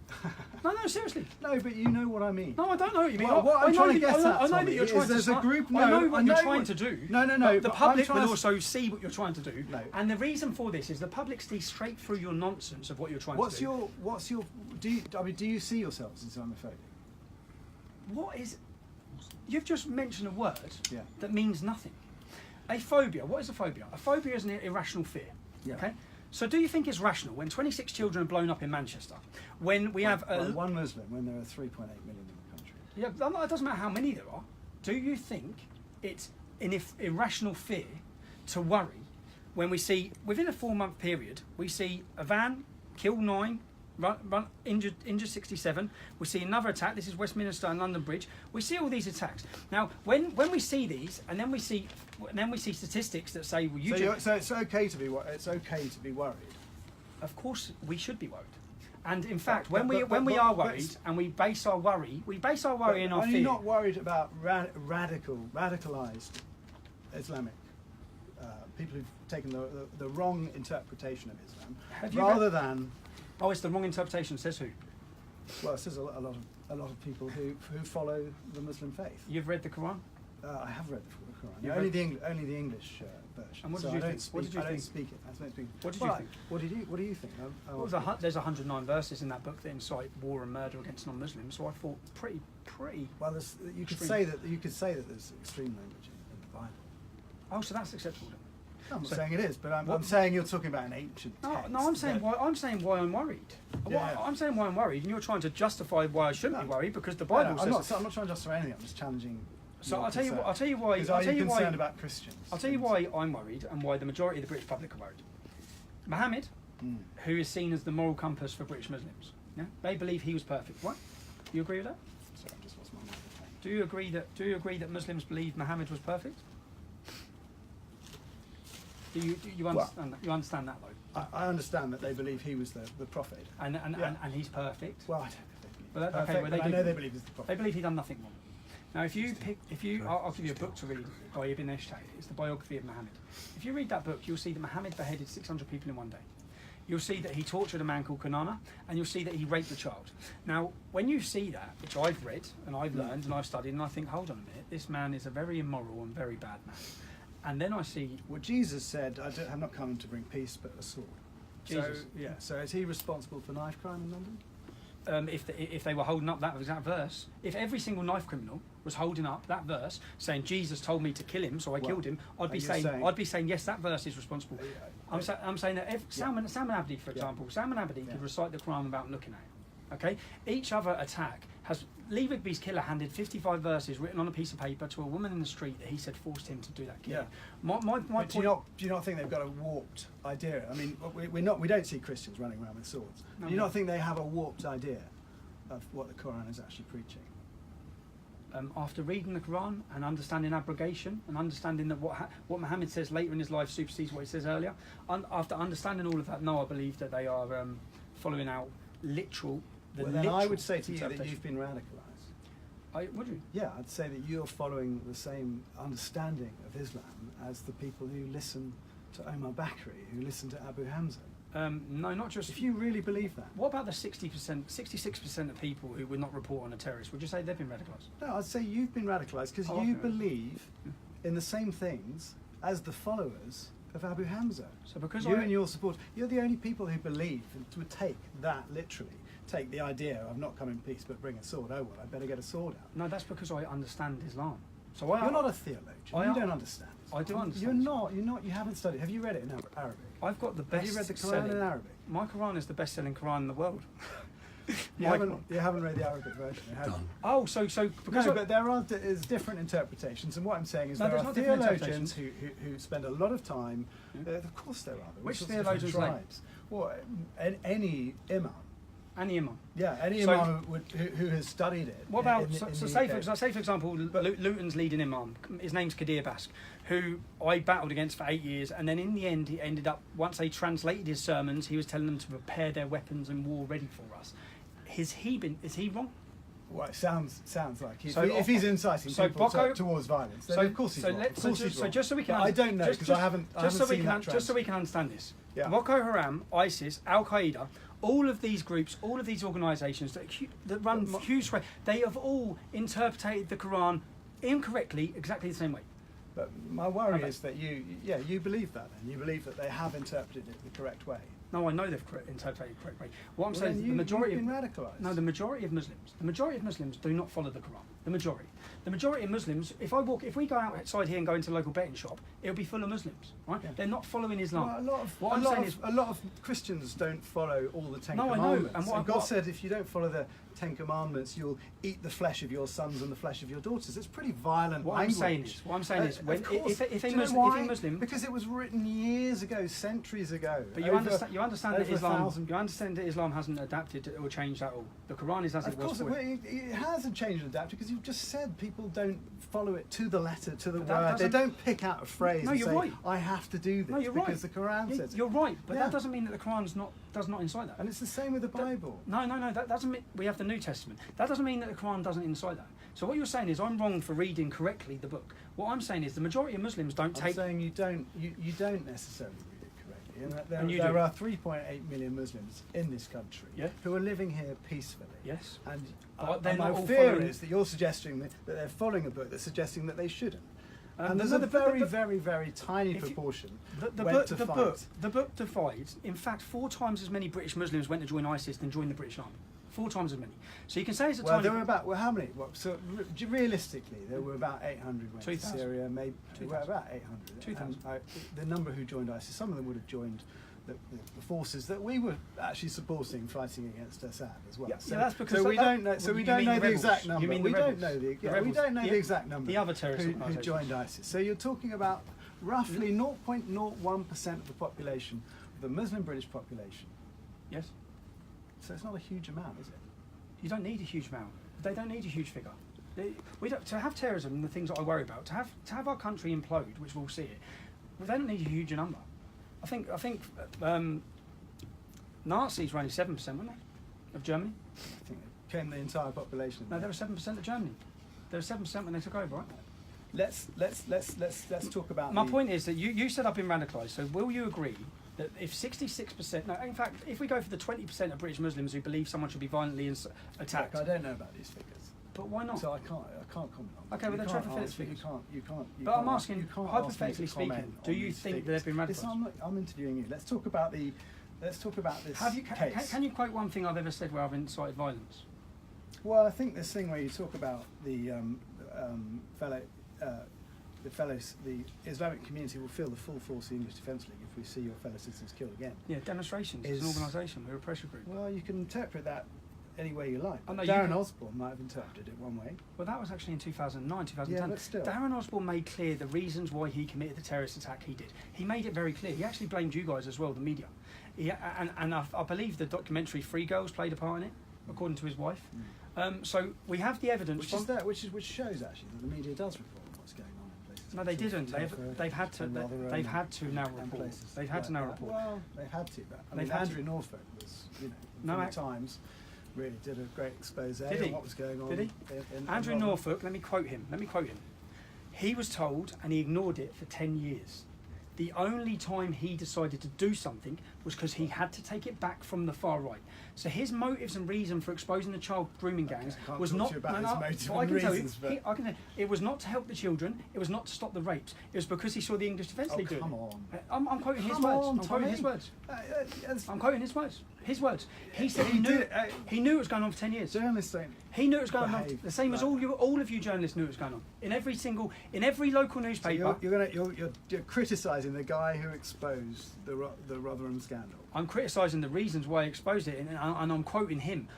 No, seriously. No, but you know what I mean. No, I don't know what you mean. Well, what I'm trying to get at, I know that you're trying to. There's a group. I know what you're trying to do. No. The public will also see what you're trying to do. No. And the reason for this is the public see straight through your nonsense of what you're trying to do. What's your? Do you see yourselves as Islamophobic? What is? You've just mentioned a word Yeah. that means nothing. A phobia. What is a phobia? A phobia is an irrational fear. Yeah. Okay. So do you think it's rational when 26 children are blown up in Manchester, when we have one Muslim, when there are 3.8 million in the country? Yeah, it doesn't matter how many there are. Do you think it's an irrational fear to worry when we see, within a 4-month period, we see a van kill 9, injured 67. We see another attack. This is Westminster and London Bridge. We see all these attacks. Now, when we see these, and then we see statistics that say, well, so it's okay to be worried. Of course, we should be worried. And in fact, when we are worried, and we base our worry in our fear. Are you not worried about radicalized Islamic people who've taken the wrong interpretation of Islam, rather than? Oh, it's the wrong interpretation. Says who? Well, it says a lot of people who follow the Muslim faith. You've read the Quran? I have read the Quran. Only the English version. And what did you think? I don't speak it. I don't speak it. What did you think? What do you think? There's 109 verses in that book that incite war and murder against non-Muslims. So I thought pretty. Well, you could say that there's extreme language in the Bible. Oh, so that's acceptable then. I'm not saying it is, but I'm saying you're talking about an ancient text. No, I'm saying why I'm worried. Yeah. I'm saying why I'm worried, and you're trying to justify why I shouldn't be worried because the Bible says. I'm not trying to justify anything. I'm just challenging. So I'll tell you why. Because are you concerned about Christians? I'll tell you why I'm worried and why the majority of the British public are worried. Muhammad, who is seen as the moral compass for British Muslims, they believe he was perfect. What? You agree with that? Sorry, I just lost my microphone. Do you agree that Muslims believe Muhammad was perfect? you understand that? You understand that though? I understand that they believe he was the prophet. And he's perfect. Well, I don't know if they believe But he's okay, perfect, well, but I know they believe he's the prophet. They believe he'd done nothing wrong. Now, I'll give you a book to read by Ibn Ishaq. It's the biography of Muhammad. If you read that book, you'll see that Muhammad beheaded 600 people in one day. You'll see that he tortured a man called Kanana, and you'll see that he raped a child. Now, when you see that, which I've read and I've learned and I've studied, and I think, hold on a minute, this man is a very immoral and very bad man. And then I see... Well, Jesus said, I'm not coming to bring peace, but a sword. Jesus. So is he responsible for knife crime in London? If they were holding up that exact verse, if every single knife criminal was holding up that verse saying Jesus told me to kill him, so I killed him, I'd be saying yes, that verse is responsible. I'm saying that Salman Abdi, for example, Salman Abdi could recite the Quran without looking at it. Okay, each other attack has Lee Rigby's killer handed 55 verses written on a piece of paper to a woman in the street that he said forced him to do that killing. My point, do you not think they've got a warped idea? I mean, we don't see Christians running around with swords. Do you not think they have a warped idea of what the Quran is actually preaching? After reading the Quran and understanding abrogation and understanding that what Muhammad says later in his life supersedes what he says earlier, after understanding all of that, no, I believe that they are following out literal. Then I would say to you that you've been radicalised. Would you? Yeah, I'd say that you're following the same understanding of Islam as the people who listen to Omar Bakri, who listen to Abu Hamza. No, not just... If you really believe that. What about the 66% of people who would not report on a terrorist? Would you say they've been radicalised? No, I'd say you've been radicalised because you believe in the same things as the followers of Abu Hamza. So because and your support, you're the only people who believe and would take that literally. Take the idea of not come in peace but bring a sword. Oh well, I better get a sword out. No, that's because I understand Islam. So you're not a theologian. You don't understand. I do understand. You're not. You haven't studied. Have you read it in Arabic? I've got the best. Have you read the Quran in Arabic? My Quran is the best-selling Quran in the world. You haven't read the Arabic version. Oh, so because but there's different interpretations, and what I'm saying is there are theologians who spend a lot of time. Of course, there are. Which theologians? Tribes? Well, any imam. Any imam. Yeah, any imam who has studied it. What about, say for example, Luton's leading imam, his name's Kadir Bask, who I battled against for 8 years, and then in the end he ended up, once they translated his sermons, he was telling them to prepare their weapons and war ready for us. Is he wrong? Well, it sounds like if he's inciting people towards violence, then of course he's wrong. So just so we can, I don't know because I haven't seen that. Just so we can understand this, Boko Haram, ISIS, Al Qaeda, all of these groups, all of these organisations that run huge sway, they have all interpreted the Quran incorrectly, exactly the same way. But my worry is that you believe that, and you believe that they have interpreted it the correct way. No, I know they've interpreted it the correct way. What I'm saying is the majority you've been radicalised. No, the majority of Muslims do not follow the Quran. The majority of Muslims, if we go outside here and go into a local betting shop, it'll be full of Muslims, right? Yeah. They're not following Islam. Well, a lot of Christians don't follow all the Ten Commandments. I know. And God said, if you don't follow the Ten Commandments, you'll eat the flesh of your sons and the flesh of your daughters. It's pretty violent language. What I'm saying is, if a Muslim, because it was written years ago, centuries ago. But you understand that Islam hasn't adapted or changed at all. The Quran is as it was. Of course, it hasn't changed and adapted because you've just said people don't follow it to the letter, to the word. They don't pick out a phrase and say, I have to do this because the Quran says it. You're right, but that doesn't mean that the Quran does not incite that. And it's the same with the Bible. No, that doesn't mean we have the New Testament. That doesn't mean that the Quran doesn't incite that. So what you're saying is I'm wrong for reading correctly the book. What I'm saying is the majority of Muslims don't take... I'm saying you don't necessarily read it correctly. And there are 3.8 million Muslims in this country who are living here peacefully. Yes. And my fear is that you're suggesting that they're following a book that's suggesting that they shouldn't. And there's a very, very, very tiny proportion the book divides. In fact, 4 times as many British Muslims went to join ISIS than joined the British Army. 4 times as many. So you can say it's a tiny... there were about... Well, how many? So realistically, there were about 800 went to Syria, maybe... About 800. 2,000. The number who joined ISIS, some of them would have joined the forces that we were actually supporting fighting against Assad as well. Yeah, that's because... So we don't know the exact number. You mean we don't know the exact number. The other terrorist who joined ISIS. So you're talking about roughly 0.01% of the population, of the Muslim British population. Yes. So it's not a huge amount, is it? You don't need a huge amount. They don't need a huge figure. To have terrorism, the things that I worry about, to have our country implode, which we'll see it, they don't need a huge number. I think Nazis were only 7%, weren't they, of Germany? I think it became the entire population. No, they were 7% of Germany. They were 7% when they took over, right? Let's talk about. My point is that you said I've been radicalised. So will you agree that if 66%, no, in fact, if we go for the 20% of British Muslims who believe someone should be violently attacked, Look, I don't know about these figures. But why not? So I can't comment on. Okay, well, they're Trevor Phillips figures. You can't. But I'm asking, hypothetically speaking, do you think that they've been radicalised? I'm interviewing you. Let's talk about this case. Can you quote one thing I've ever said where I've incited violence? Well, I think this thing where you talk about the the Islamic community will feel the full force of the English Defence League if we see your fellow citizens killed again. Yeah, demonstrations as an organisation. We're a pressure group. Well, you can interpret that any way you like. No, Darren Osborne might have interpreted it one way. Well, that was actually in 2009, 2010. Yeah, but still. Darren Osborne made clear the reasons why he committed the terrorist attack he did. He made it very clear. He actually blamed you guys as well, the media. And I believe the documentary Free Girls played a part in it, according to his wife. So we have the evidence. Which shows actually that the media does report what's going on in places. No, they didn't. They've had to. They've had to now report. They've had to now report. Well, they've had to. But I mean, Andrew Norfolk was, from the Times, really did a great expose on what was going on. Did he? Andrew Norfolk. Let me quote him. He was told, and he ignored it for 10 years. The only time he decided to do something was because he had to take it back from the far right. So his motives and reason for exposing the child grooming gangs was not. It was not to help the children. It was not to stop the rapes. It was because he saw the English Defence League doing it. Come on. I'm quoting his words. I'm quoting his words. I'm quoting his words. His words. He said he knew it was going on for 10 years. Journalists don't. He knew it was going on. The same as all of you journalists knew it was going on. In every local newspaper. So you're criticising the guy who exposed the Rotherham scandal. I'm criticising the reasons why he exposed it, and I'm quoting him.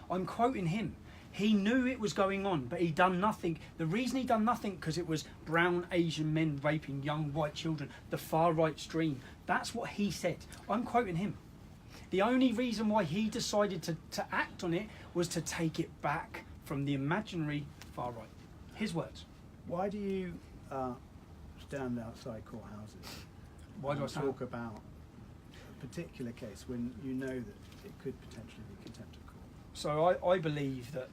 He knew it was going on, but he done nothing. The reason he done nothing because it was brown Asian men raping young white children, the far right stream. That's what he said. I'm quoting him. The only reason why he decided to act on it was to take it back from the imaginary far right. His words. Why do you stand outside courthouses? Why do I talk about a particular case when you know that it could potentially be contempt of court? So I believe that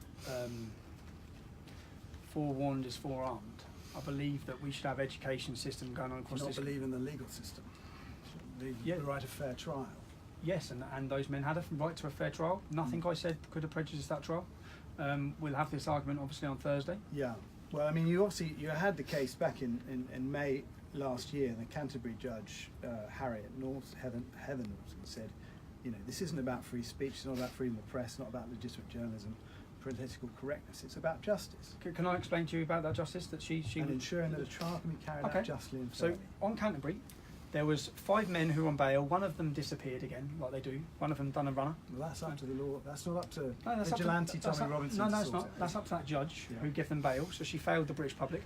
forewarned is forearmed. I believe that we should have education system going on across this. You not believe in the legal system? The right of fair trial? Yes, and those men had a right to a fair trial. Nothing I said could have prejudiced that trial. We'll have this argument obviously on Thursday. Yeah. Well, I mean, you had the case back in May last year. The Canterbury judge, Heather Norton, said, this isn't about free speech, it's not about freedom of press, not about legitimate journalism, political correctness, it's about justice. Can I explain to you about that justice? That she and ensuring that a trial can be carried out justly and fairly. So on Canterbury, there was 5 men who were on bail. One of them disappeared again, like they do. One of them done a runner. Well, that's up to the law. That's not up to vigilante Tommy Robinson. No, it's not. That's up to that judge who gave them bail. So she failed the British public.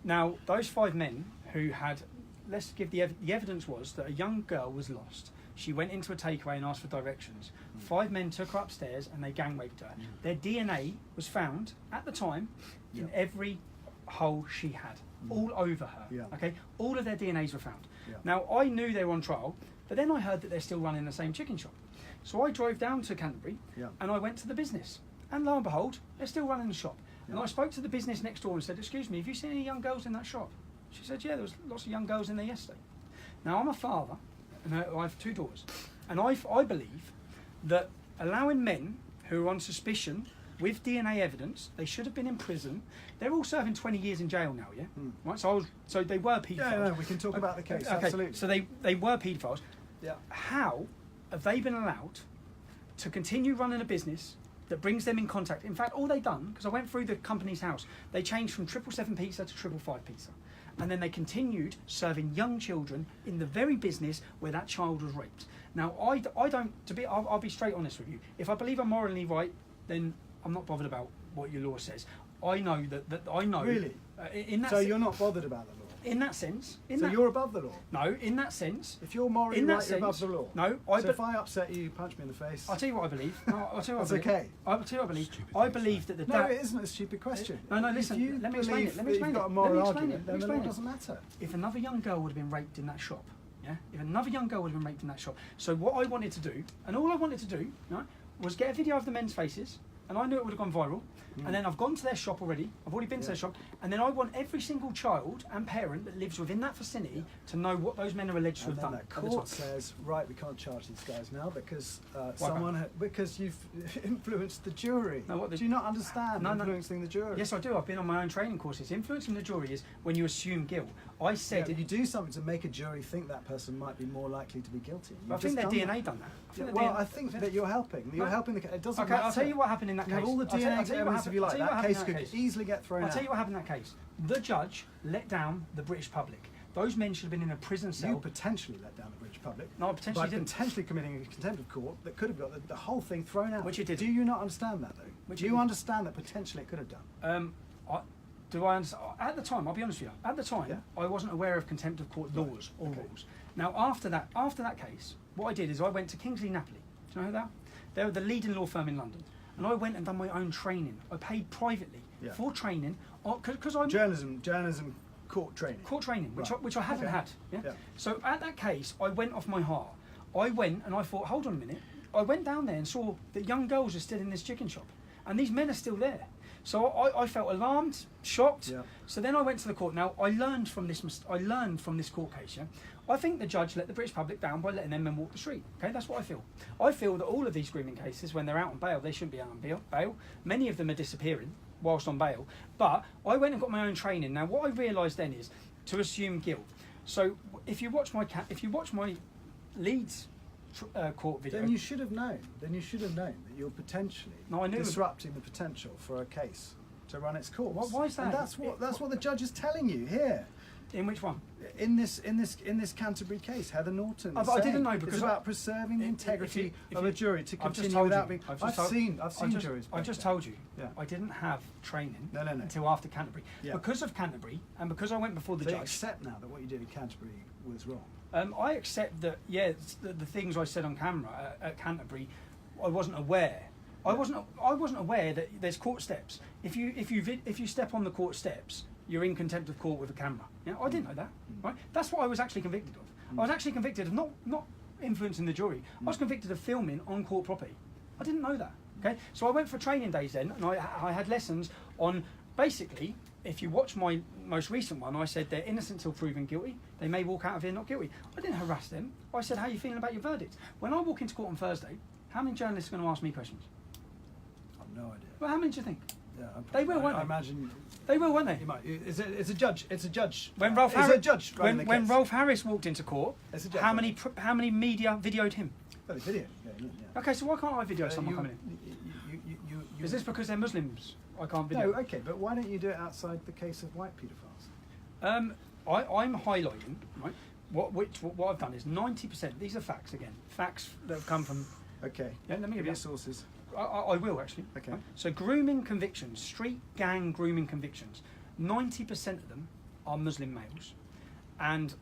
Now, those 5 men who had, let's give the evidence was that a young girl was lost. She went into a takeaway and asked for directions. 5 men took her upstairs and they gang raped her. Their DNA was found at the time in every hole she had, all over her. Okay, all of their DNAs were found. Now, I knew they were on trial, but then I heard that they're still running the same chicken shop. So I drove down to Canterbury and I went to the business. And lo and behold, they're still running the shop. And I spoke to the business next door and said, excuse me, have you seen any young girls in that shop? She said, yeah, there was lots of young girls in there yesterday. Now, I'm a father and I have 2 daughters. And I believe that allowing men who are on suspicion with DNA evidence, they should have been in prison. They're all serving 20 years in jail now, yeah? Right. So they were paedophiles. Yeah, no, we can talk about the case. Okay. Absolutely. So they were paedophiles. Yeah. How have they been allowed to continue running a business that brings them in contact? In fact, all they've done, because I went through the company's house, they changed from 777 pizza to 555 pizza, and then they continued serving young children in the very business where that child was raped. Now, I don't. I'll be straight honest with you. If I believe I'm morally right, then I'm not bothered about what your law says. I know that I know. Really? You're not bothered about the law? In that sense. You're above the law? No, in that sense. If you're morally right, you're above the law? No. If I upset you, punch me in the face. I'll tell you what I believe. No, I'll tell you what That's I believe. okay. I'll tell you what I believe. I believe that the... No, it isn't a stupid question. No, listen. Let me explain it. Let me explain it. Then the law doesn't matter. If another young girl would have been raped in that shop, yeah, if another young girl had been raped in that shop. So what I wanted to do, and all I wanted to do, right, was get a video of the men's faces, and I knew it would have gone viral. And then I've gone to their shop already. I've already been to their shop, and then I want every single child and parent that lives within that vicinity to know what those men are alleged to have done. The court says, right, we can't charge these guys now because because you've influenced the jury. No, do you not understand influencing the jury? Yes, I do. I've been on my own training courses. Influencing the jury is when you assume guilt. I said, did you do something to make a jury think that person might be more likely to be guilty? I think their DNA done that. I think that you're helping. You're helping the. It doesn't matter. I'll tell you what happened in that case. All the DNA evidence, if you like, that case could easily get thrown out. I'll tell you what happened in that case. The judge let down the British public. Those men should have been in a prison cell. You potentially let down the British public. No, I potentially didn't. Potentially committing a contempt of court that could have got the whole thing thrown out. Which it did. Do you not understand that, though? Do you understand that potentially it could have done? Do I understand? At the time, I'll be honest with you. At the time, I wasn't aware of contempt of court laws or rules. Now, after that case, what I did is I went to Kingsley Napoli. Do you know who they are? They were the leading law firm in London, and I went and done my own training. I paid privately for training because I'm journalism. Court training, which I haven't had. Yeah? So at that case, I went off my heart. I went and I thought, hold on a minute. I went down there and saw that young girls are still in this chicken shop, and these men are still there. So I felt alarmed, shocked. Yeah. So then I went to the court. Now I learned from this court case. Yeah, I think the judge let the British public down by letting them men walk the street. Okay, that's what I feel. I feel that all of these grooming cases, when they're out on bail, they shouldn't be out on bail. Many of them are disappearing whilst on bail. But I went and got my own training. Now what I realised then is to assume guilt. So if you watch my Leeds court video, then you should have known. That you're potentially disrupting the potential for a case to run its course. Why is that? And that's what the judge is telling you here. In which one? In this Canterbury case, Heather Norton. I didn't know because it's about preserving the integrity of a jury to continue without being. I've seen juries. I just told you. Yeah. I didn't have training no. until after Canterbury. Yeah. Because of Canterbury and because I went before the judge. I accept now that what you did in Canterbury was wrong. I accept that. Yeah, the things I said on camera at Canterbury, I wasn't aware. Yeah. I wasn't aware that there's court steps. If you step on the court steps, you're in contempt of court with a camera. Yeah, I didn't know that. Right? That's what I was actually convicted of. I was actually convicted of not influencing the jury. I was convicted of filming on court property. I didn't know that. Okay, so I went for training days then, and I had lessons on basically. If you watch my most recent one, I said they're innocent till proven guilty. They may walk out of here not guilty. I didn't harass them. I said, how are you feeling about your verdict? When I walk into court on Thursday, how many journalists are going to ask me questions? I've no idea. Well, how many do you think? Yeah, they will, won't they? I imagine they will, won't they? It's a judge. It's a judge. When Rolf Harris walked into court, how many media videoed him? Well, they videoed. Yeah. Okay, so why can't I video someone coming in? Is this because they're Muslims? I can't video. No, okay, but why don't you do it outside the case of white paedophiles? I'm highlighting right. What I've done is 90%. These are facts again. Facts that have come from. Okay. Yeah, let me give you sources. I will actually. Okay. Right? So grooming convictions, street gang grooming convictions, 90% of them are Muslim males, and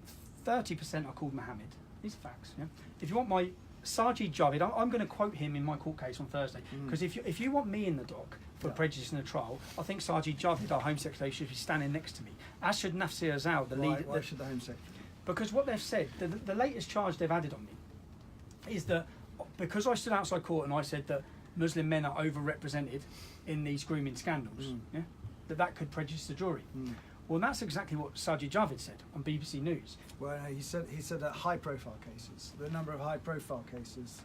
30% are called Mohammed. These are facts. Yeah. If you want my Sajid Javid, I'm going to quote him in my court case on Thursday because if you want me in the dock for prejudice in the trial, I think Sajid Javid, our Home Secretary, should be standing next to me. As should Nafsi Azal, the leader. Why should the Home Secretary? Because what they've said, the latest charge they've added on me is that because I stood outside court and I said that Muslim men are overrepresented in these grooming scandals, that could prejudice the jury. Well, that's exactly what Sajid Javid said on BBC News. Well, he said that high-profile cases, the number of high-profile cases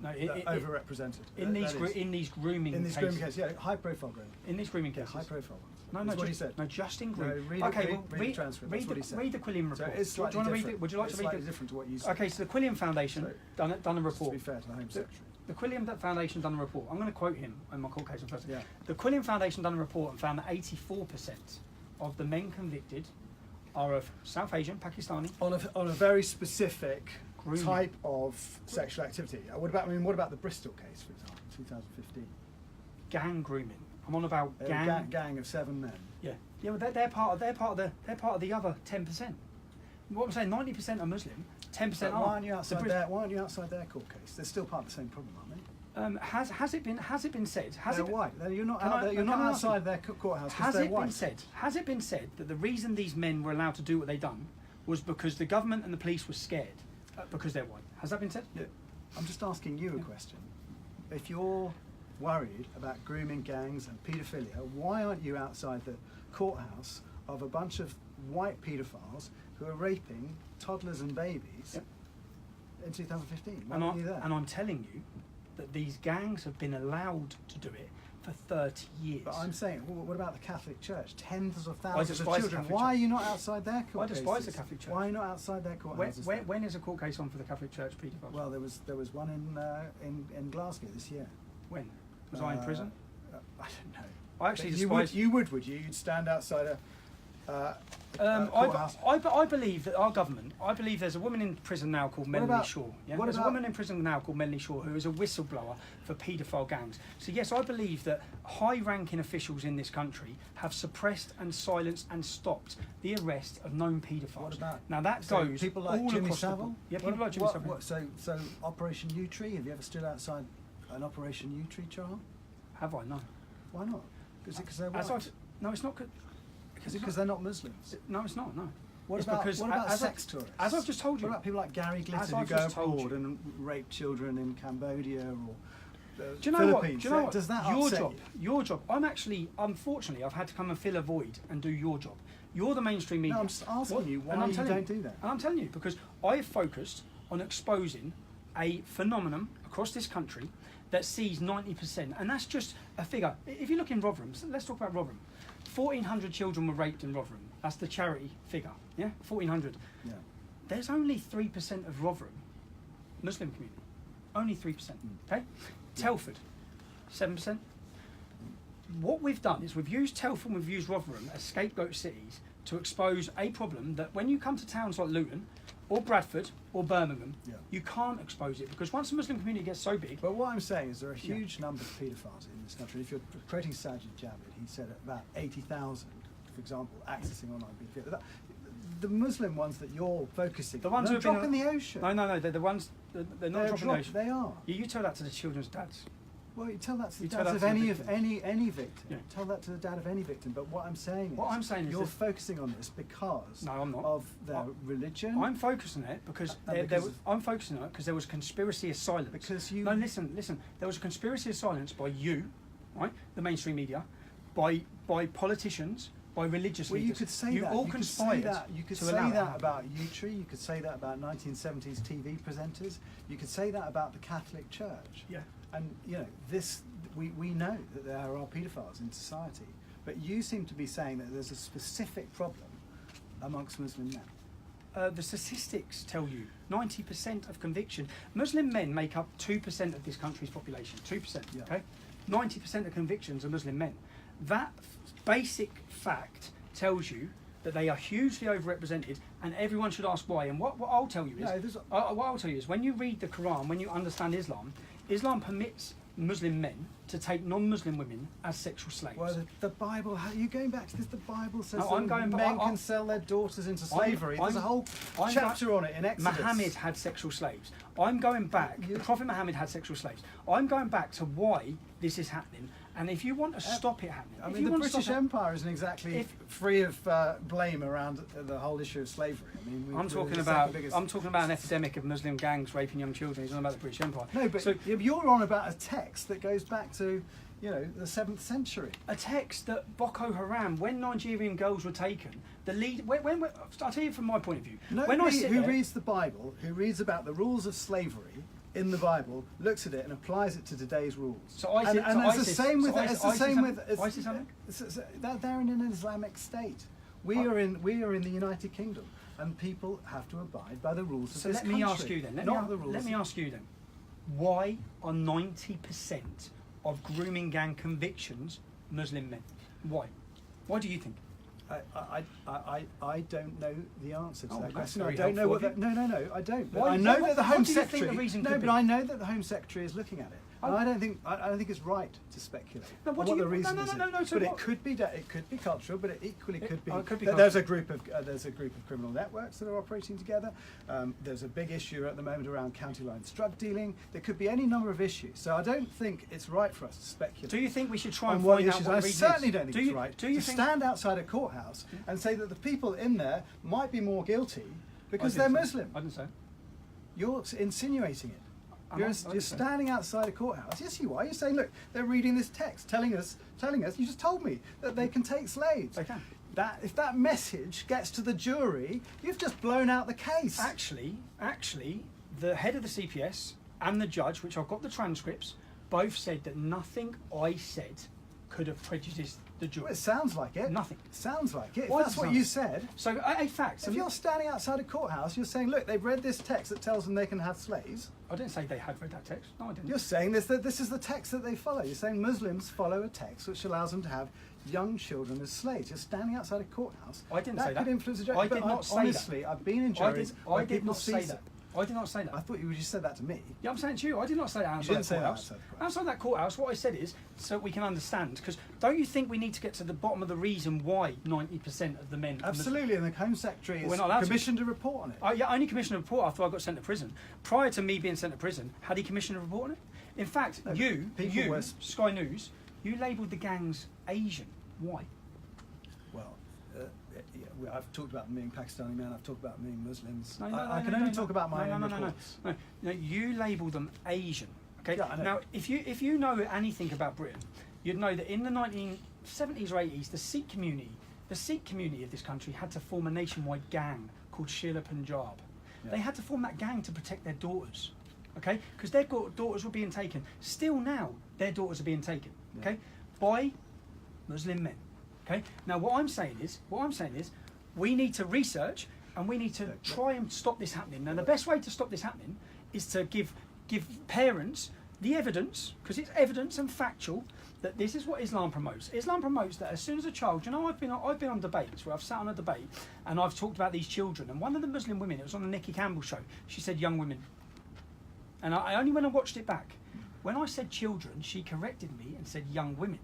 overrepresented. In these grooming cases, high-profile grooming. In these grooming cases, high-profile ones. No, that's what he said. No, just in grooming. No, read the transcript. That's what he said. Read the Quilliam report. So it's slightly different. Would you like to read it? It's different to what you said. Okay, so the Quilliam Foundation done a report. To be fair to the Home Secretary. The Quilliam Foundation done a report. I'm going to quote him in my court case on Thursday. Yeah. The Quilliam Foundation done a report and found that 84% of the men convicted are of South Asian, Pakistani. On a very specific type of sexual activity. What about the Bristol case, for example, 2015? Gang grooming. I'm on about gang of 7 men. Yeah. Yeah, well, they're part of the other 10%. What I'm saying, 90% are Muslim, 10% Why aren't you outside their court case? They're still part of the same problem, aren't they? Has it been said? They're white. You're not outside their courthouse because they're white. Has it been said that the reason these men were allowed to do what they done was because the government and the police were scared because they're white. Has that been said? Yeah. I'm just asking you a question. If you're worried about grooming gangs and paedophilia, why aren't you outside the courthouse of a bunch of white paedophiles who are raping toddlers and babies in 2015? Why aren't you there? And I'm telling you that these gangs have been allowed to do it for 30 years. But I'm saying, well, what about the Catholic Church? Tens of thousands of despise the children. Catholic Why are Church. you not outside their court I despise the Catholic Church. Why are you not outside their courthouses? When is a court case on for the Catholic Church paedophiles? Well, there was one in Glasgow this year. When? Was I in prison? I don't know. I actually But despise... would you? You'd stand outside a courthouse. I believe that our government, I believe there's a woman in prison now called Melanie Shaw. Yeah? There's a woman in prison now called Melanie Shaw who is a whistleblower for paedophile gangs. So yes, I believe that high-ranking officials in this country have suppressed and silenced and stopped the arrest of known paedophiles. What about? Now that So goes people like all Jimmy across Savile? Yeah, people like Jimmy Savile. So Operation U Tree, have you ever stood outside an Operation U Tree trial? Have I? No. Why not? Because they're As white. I've, no, it's not good. Is it because they're not Muslims? No, it's not. No. What It's about, because what about as sex I've- tourists? as I've just told you. What about people like Gary Glitter who I've go just told abroad you. and rape children in Cambodia or Do you know what? Philippines? Do you know what? Does that your upset job? you? Your job. I'm actually, unfortunately, I've had to come and fill a void and do your job. You're the mainstream media. No, I'm just asking you why And I'm you telling don't do that. And I'm telling you because I've focused on exposing a phenomenon across this country that sees 90%, and that's just a figure. If you look in Rotherham, so let's talk about Rotherham. 1,400 children were raped in Rotherham. That's the charity figure. Yeah, 1,400. Yeah. There's only 3% of Rotherham Muslim community. Only 3%. Okay? Telford, 7%. What we've done is we've used Telford and we've used Rotherham as scapegoat cities to expose a problem that when you come to towns like Luton or Bradford or Birmingham, you can't expose it because once the Muslim community gets so big... But what I'm saying is there are a huge number of paedophiles in this country. If you're quoting Sajid Javid, he said about 80,000, for example, accessing online paedophilia. The Muslim ones that you're focusing The ones on, who they're have been dropping the ocean. No, they're the ones... They're not dropping the ocean. They are. You tell that to the children's dads. Well, you tell that to the You tell dads that of to the any victim. Yeah. Tell that to the dad of any victim. But what I'm saying is, you're that- focusing on this because No, I'm not. of their religion. I'm focusing on it because, I'm focusing on it because there was conspiracy of silence. Because you... No, listen. There was a conspiracy of silence by you, right, the mainstream media, by politicians, by religious Well, leaders. you could say you that. all You could say conspired that. You could to say allow that it. about U-Tree. You could say that about 1970s TV presenters. You could say that about the Catholic Church. Yeah. And you know, we know that there are paedophiles in society, but you seem to be saying that there's a specific problem amongst Muslim men. The statistics tell you 90% of conviction. Muslim men make up 2% of this country's population. 2%. Yeah. Okay. 90% of convictions are Muslim men. That basic fact tells you that they are hugely overrepresented, and everyone should ask why. And what I'll tell you is, what I'll tell you is, when you read the Quran, when you understand Islam, Islam permits Muslim men to take non-Muslim women as sexual slaves. Well, the Bible. How are you going back to this? The Bible says No, that I'm going back- men I'm- can sell their daughters into slavery. There's a whole I'm chapter on it in Exodus. Muhammad had sexual slaves. I'm going back. The Prophet Muhammad had sexual slaves. I'm going back to why this is happening. And if you want to stop it happening, I if mean, you the want to British stop it- Empire isn't exactly free of blame around the whole issue of slavery. I mean, I'm talking about an epidemic of Muslim gangs raping young children. He's on about the British Empire. No, but so, you're on about a text that goes back to, you know, the 7th century. a text that Boko Haram, when Nigerian girls were taken, the lead. When I'll tell you from my point of view. When I Nobody sit who there, reads the Bible, who reads about the rules of slavery in the Bible, looks at it and applies it to today's rules. So ISIS, and it's the same with ISIS ISIS they're in an Islamic state. We are in the United Kingdom, and people have to abide by the rules of So this let country. me ask you then. Let me ask you then. Why are 90% of grooming gang convictions Muslim men? Why? Why do you think? I don't know the answer to Oh, that that's question. I very don't know helpful what of you. No, I don't. But Why- I know what- that the what Home do you think Secretary. the reason No, could but be? I know that the Home Secretary is looking at it. And I don't think it's right to speculate No, what on do what the you- reason no, is. no, no, so but what- it could be cultural, but it equally could be. could be There's cultural. there's a group of criminal networks that are operating together. There's a big issue at the moment around county lines drug dealing. There could be any number of issues. So I don't think it's right for us to speculate. Do you think we should try on and what find out issues. what I the reason certainly is? don't think Do it's you- right do you to think- stand outside a courthouse and say that the people in there might be more guilty because I they're didn't say- Muslim. I didn't say. You're insinuating it. You're I standing outside a courthouse. Yes, you are. You're saying, look, they're reading this text, telling us. You just told me that they can take slaves. They can. If that message gets to the jury, you've just blown out the case. Actually, the head of the CPS and the judge, which I've got the transcripts, both said that nothing I said could have prejudiced the jury. Well, it sounds like it. Nothing. Sounds like it. If Why that's does it what sound you like said. So, a fact. If you're standing outside a courthouse, you're saying, look, they've read this text that tells them they can have slaves. I didn't say they had read that text. No, I didn't. You're saying this is the text that they follow. You're saying Muslims follow a text which allows them to have young children as slaves. You're standing outside a courthouse. I didn't say that. That could influence the jury. I but did not say that. honestly, I've been in juries I where did people not see say that. I did not say that. I thought you just said that to me. Yeah, I'm saying to you, I did not say that outside didn't that say that courthouse. outside the courthouse. Outside that courthouse, what I said is so we can understand. Because don't you think we need to get to the bottom of the reason why 90% of the men... Absolutely, and the Home Secretary We're is not allowed to. commissioned a report on it. Yeah, I only commissioned a report after I got sent to prison. Prior to me being sent to prison, had he commissioned a report on it? In fact, No, you, people were- Sky News, you labelled the gangs Asian. Why? Well, I've talked about them being Pakistani men. I've talked about them being Muslims. No, I can only talk about my own reports. No, you label them Asian. Okay. Yeah, I know. Now, if you know anything about Britain, you'd know that in the 1970s or 80s, the Sikh community of this country had to form a nationwide gang called Shila Punjab. Yeah. They had to form that gang to protect their daughters. Okay, because their daughters were being taken. Still now, their daughters are being taken. Okay, by Muslim men. Okay. Now, what I'm saying is, we need to research and we need to try and stop this happening. Now, the best way to stop this happening is to give parents the evidence, because it's evidence and factual, that this is what Islam promotes. Islam promotes that as soon as a child, I've been on debates where I've sat on a debate and I've talked about these children, and one of the Muslim women, it was on the Nikki Campbell show, she said young women. And I only when I watched it back, when I said children, she corrected me and said young women.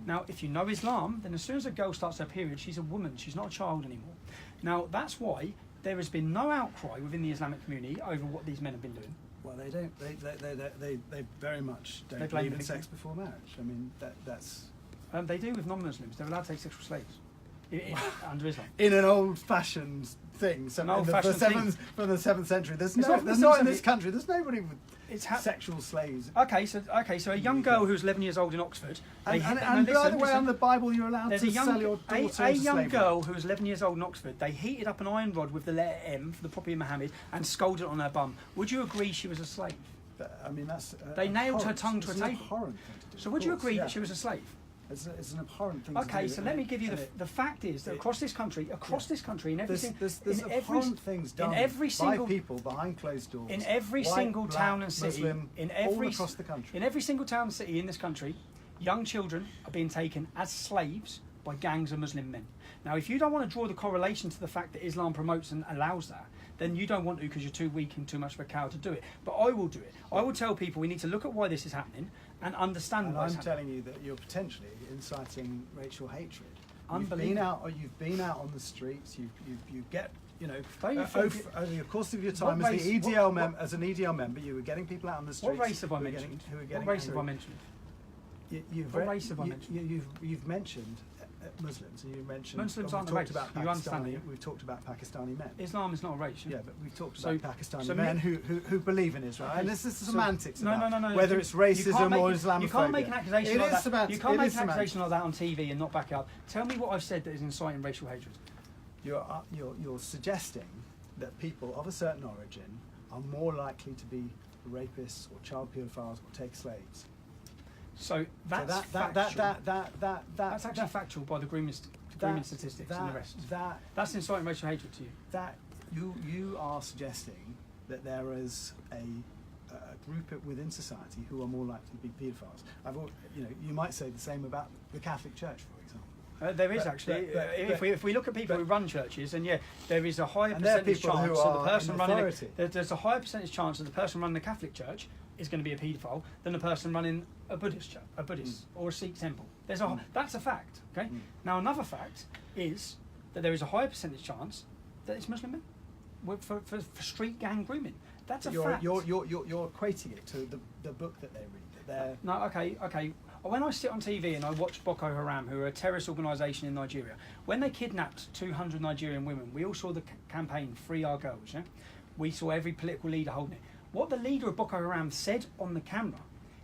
Now, if you know Islam, then as soon as a girl starts her period, she's a woman, she's not a child anymore. Now, that's why there has been no outcry within the Islamic community over what these men have been doing. Well, they don't. They very much don't They blame believe in the sex before marriage. I mean, that's They do with non-Muslims. They're allowed to take sexual slaves under Islam. in an old-fashioned thing. So An old-fashioned thing. from the 7th century. There's It's no, not- there's it's not not in something- this country. There's nobody with It's sexual slaves. Okay, so a young girl who's 11 years old in Oxford. And by listen, the way, on the Bible, you're allowed there's to a young, sell your daughter a into young slavery. girl who was 11 years old in Oxford. They heated up an iron rod with the letter M for the Prophet Muhammad and scalded it on her bum. Would you agree she was a slave? I mean, that's They nailed her abhorrent. tongue to a It's an table. abhorrent thing to do, So of would you course, agree yeah. that she was a slave? It's an abhorrent thing to do. Okay, so let me give you and it- the fact is that across this country, in every there's abhorrent things done in every single by people behind closed doors. in every white, single black, town and city, Muslim, all across the country. in every single town and city in this country, young children are being taken as slaves by gangs of Muslim men. Now, if you don't want to draw the correlation to the fact that Islam promotes and allows that, then you don't want to because you're too weak and too much of a coward to do it. But I will do it. I will tell people we need to look at why this is happening and understand And why I'm it's happening. telling you that you're potentially inciting racial hatred. Unbelievable. You've been out on the streets. You get. Don't you over think the course of your time What as the race- EDL what- as an EDL member, you were getting people out on the streets. What race have I who were mentioned? Who were What getting race have I angry. mentioned? What race have I mentioned? You've mentioned Muslims, and you mentioned Muslims we've aren't a talked race. about You understand Pakistani. that? We've talked about Pakistani men. Islam is not a race. Yeah, but we've talked So- about Pakistani so men me- who believe in Israel, and this is semantics. No, about no. whether You- it's you can't racism make or it- Islamophobia. You can't make an accusation It like is that. semantics. You can't It make is an accusation semantics. like that on TV and not back it up. Tell me what I've said that is inciting racial hatred. You're suggesting that people of a certain origin are more likely to be rapists or child pedophiles or take slaves. So that's factual. That's actually factual by the grooming statistics and the rest. That's inciting racial hatred to you. That you are suggesting that there is a group within society who are more likely to be paedophiles. You might say the same about the Catholic Church, for example. There is actually. If we look at people who run churches, and there is a higher And they're percentage people chance who of the are person in running. authority. There's a higher percentage chance of the person running the Catholic Church is going to be a paedophile than a person running a Buddhist or a Sikh temple. That's a fact. Okay. Now another fact is that there is a higher percentage chance that it's Muslim men for street gang grooming. That's a fact. You're equating it to the book that they read. No, okay. When I sit on TV and I watch Boko Haram, who are a terrorist organisation in Nigeria, when they kidnapped 200 Nigerian women, we all saw the campaign "Free Our Girls." Yeah? We saw every political leader holding it. What the leader of Boko Haram said on the camera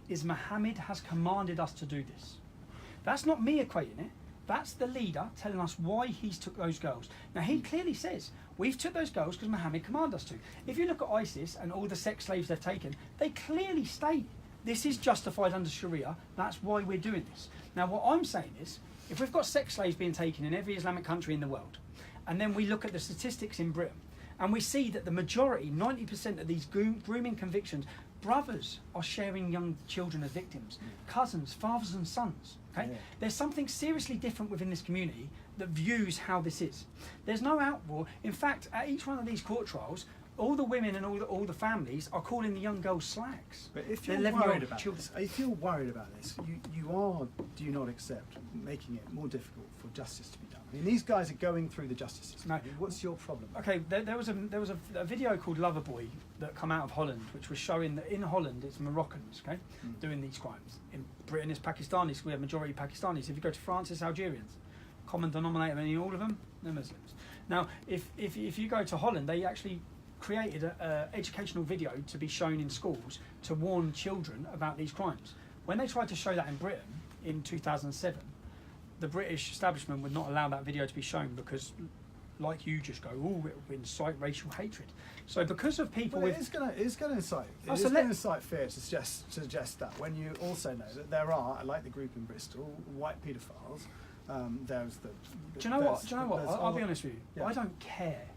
is, "Muhammad has commanded us to do this." That's not me equating it. That's the leader telling us why he's took those girls. Now he clearly says, we've took those girls because Muhammad commanded us to. If you look at ISIS and all the sex slaves they've taken, they clearly state this is justified under Sharia, that's why we're doing this. Now what I'm saying is, if we've got sex slaves being taken in every Islamic country in the world, and then we look at the statistics in Britain, and we see that the majority, 90% of these grooming convictions, brothers are sharing young children as victims, cousins, fathers and sons. Okay? Yeah. There's something seriously different within this community that views how this is. There's no outroar. In fact, at each one of these court trials, all the women and all the families are calling the young girls slags. But if you're worried about this, do you not accept making it more difficult for justice to be done? I mean, these guys are going through the justice system. No. What's your problem? Okay, there was a video called Loverboy that come out of Holland, which was showing that in Holland it's Moroccans, okay, doing these crimes. In Britain it's Pakistanis. We have majority Pakistanis. If you go to France, it's Algerians. Common denominator in all of them, they're Muslims. Now, if you go to Holland, they actually created an educational video to be shown in schools to warn children about these crimes. When they tried to show that in Britain in 2007, the British establishment would not allow that video to be shown because, like you just go, oh, it will incite racial hatred. So because of people it's going to incite fear to suggest that, when you also know that there are, like the group in Bristol, white paedophiles. Do you know what? I'll be honest with you. Yeah. I don't care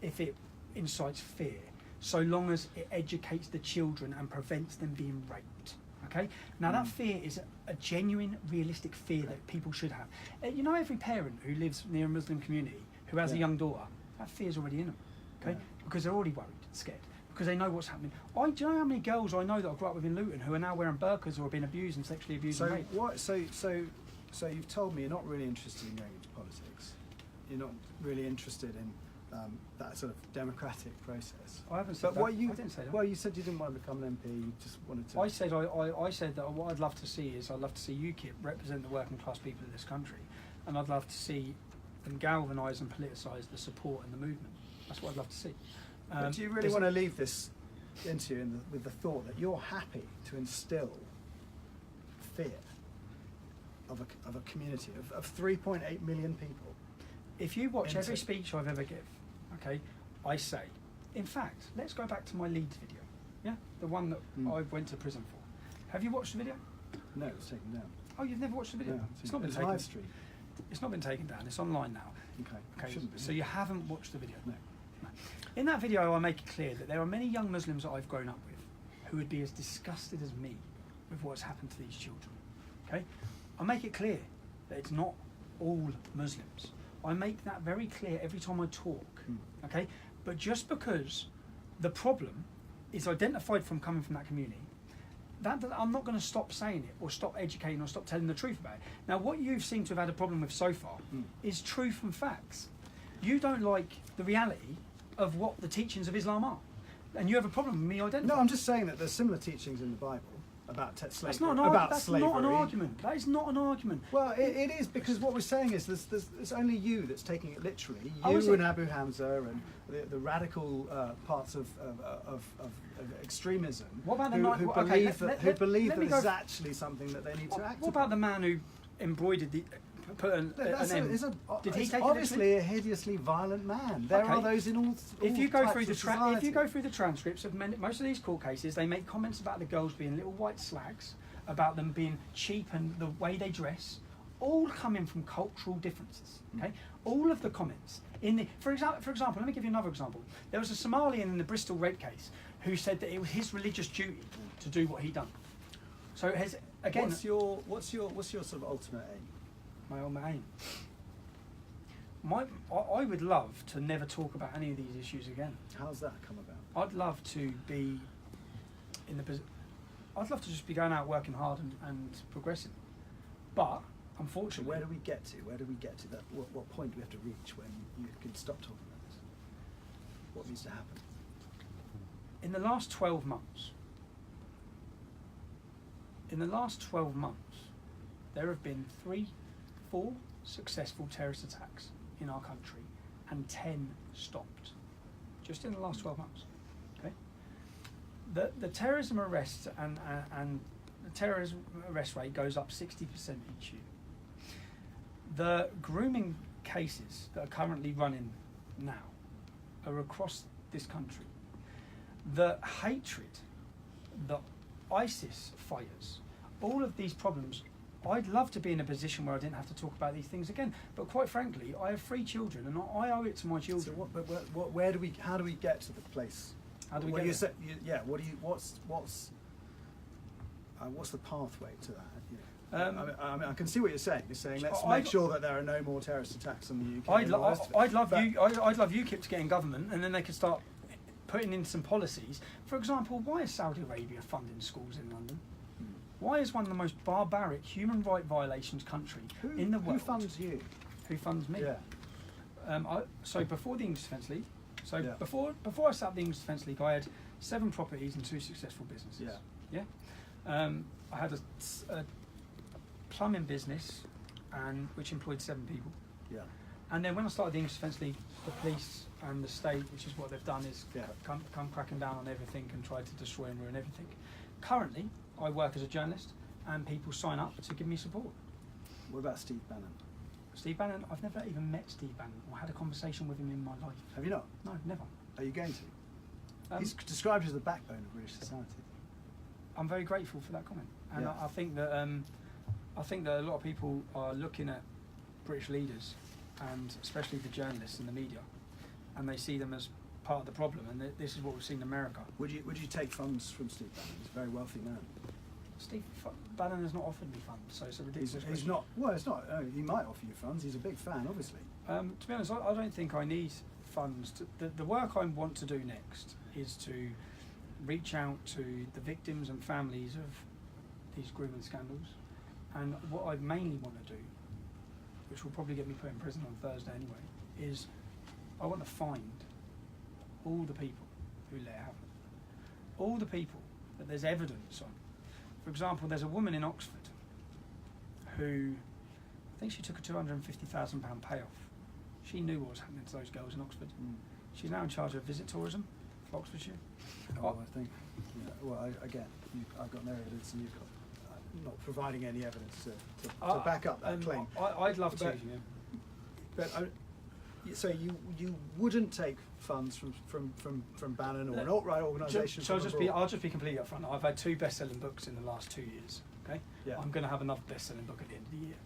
if it incites fear, so long as it educates the children and prevents them being raped. Okay? Now that fear is a genuine, realistic fear that people should have. You know, every parent who lives near a Muslim community who has a young daughter, that fear's already in them. Okay? Because they're already worried, scared, because they know what's happening. Do you know how many girls I know that I grew up with in Luton who are now wearing burqas or have been abused and sexually abused and raped? So you've told me you're not really interested in going into politics. You're not really interested in that sort of democratic process. I haven't said that. I didn't say that. Well, you said you didn't want to become an MP. You just wanted to. I said that what I'd love to see is UKIP represent the working class people of this country, and I'd love to see them galvanise and politicise the support and the movement. That's what I'd love to see. But do you really want to leave this into with the thought that you're happy to instill fear of a community of 3.8 million people? If you watch every speech I've ever give, okay, I say, in fact, let's go back to my Leeds video, yeah, the one that I went to prison for. Have you watched the video? No, it was taken down. Oh, you've never watched the video? No, it's not been taken. Live stream. It's not been taken down. It's online now. Okay. So you haven't watched the video? No. In that video, I make it clear that there are many young Muslims that I've grown up with who would be as disgusted as me with what's happened to these children. Okay, I make it clear that it's not all Muslims. I make that very clear every time I talk. Okay, but just because the problem is identified from coming from that community, that I'm not going to stop saying it or stop educating or stop telling the truth about it. Now, what you seem to have had a problem with so far is truth and facts. You don't like the reality of what the teachings of Islam are, and you have a problem with me identifying. No, I'm just saying that there's similar teachings in the Bible about slavery. That's not an argument. That is not an argument. Well, it is, because what we're saying is there's only you that's taking it literally. You and Abu Hamza and the radical parts of extremism. What about who believe that this is actually something that they need to act upon? What about the man who embroidered the... Did he take obviously a hideously violent man. There are those in all if you go through the the transcripts of most of these court cases, they make comments about the girls being little white slags, about them being cheap and the way they dress, all coming from cultural differences. Okay, all of the comments for example, let me give you another example. There was a Somalian in the Bristol rape case who said that it was his religious duty to do what he'd done. So it has again. What's your sort of ultimate aim? My own aim. I would love to never talk about any of these issues again. How's that come about? I'd love to be in the I'd love to just be going out working hard and progressing, but So unfortunately, where do we get to? Where do we get to that? What point do we have to reach when you can stop talking about this? What needs to happen? in the last 12 months, there have been 4 successful terrorist attacks in our country, and 10 stopped, just in the last 12 months. Okay, the terrorism arrests and the terrorism arrest rate goes up 60% each year. The grooming cases that are currently running now are across this country. The hatred that ISIS fires, all of these problems. I'd love to be in a position where I didn't have to talk about these things again. But quite frankly, I have 3 children, and I owe it to my children. So where do we? How do we get to the place? How do we What get do you there? say? What do you? What's the pathway to that? You know? I mean, I can see what you're saying. You're saying let's make sure that there are no more terrorist attacks on the UK. I'd love UKIP to get in government, and then they could start putting in some policies. For example, why is Saudi Arabia funding schools in London? Why is one of the most barbaric human rights violations country in the world? Who funds you? Who funds me? Yeah. So before the English Defence League, Yeah. before I set up the English Defence League, I had 7 properties and 2 successful businesses. Yeah. I had a plumbing business, which employed 7 people. Yeah. And then when I started the English Defence League, the police and the state, which is what they've done, is Yeah. come cracking down on everything and try to destroy and ruin everything. Currently, I work as a journalist, and people sign up to give me support. What about Steve Bannon? Steve Bannon, I've never even met Steve Bannon or had a conversation with him in my life. Have you not? No, never. Are you going to? He's Um, described as the backbone of British society. I'm very grateful for that comment, and Yeah. I think that a lot of people are looking at British leaders, and especially the journalists and the media, and they see them as part of the problem. And this is what we've seen in America. Would you take funds from Steve Bannon? He's a very wealthy man. Steve Bannon has not offered me funds, so it's a ridiculous He's question. not. Well, it's not. He might offer you funds. He's a big fan, obviously. To be honest, I don't think I need funds. The work I want to do next is to reach out to the victims and families of these grooming scandals. And what I mainly want to do, which will probably get me put in prison on Thursday anyway, is I want to find all the people who let it happen. All the people that there's evidence on. For example, there's a woman in Oxford who, I think she took a £250,000 payoff. She knew what was happening to those girls in Oxford. She's now in charge of visit tourism for Oxfordshire. Oh, I think. Yeah, well, again, I've got no evidence, and you've got not providing any evidence to back up that claim. I'd love to. But so you wouldn't take funds from Bannon or an alt-right organisation? So I'll just be completely upfront. I've had 2 best-selling books in the last 2 years. Okay. Yeah. I'm going to have another best-selling book at the end of the year.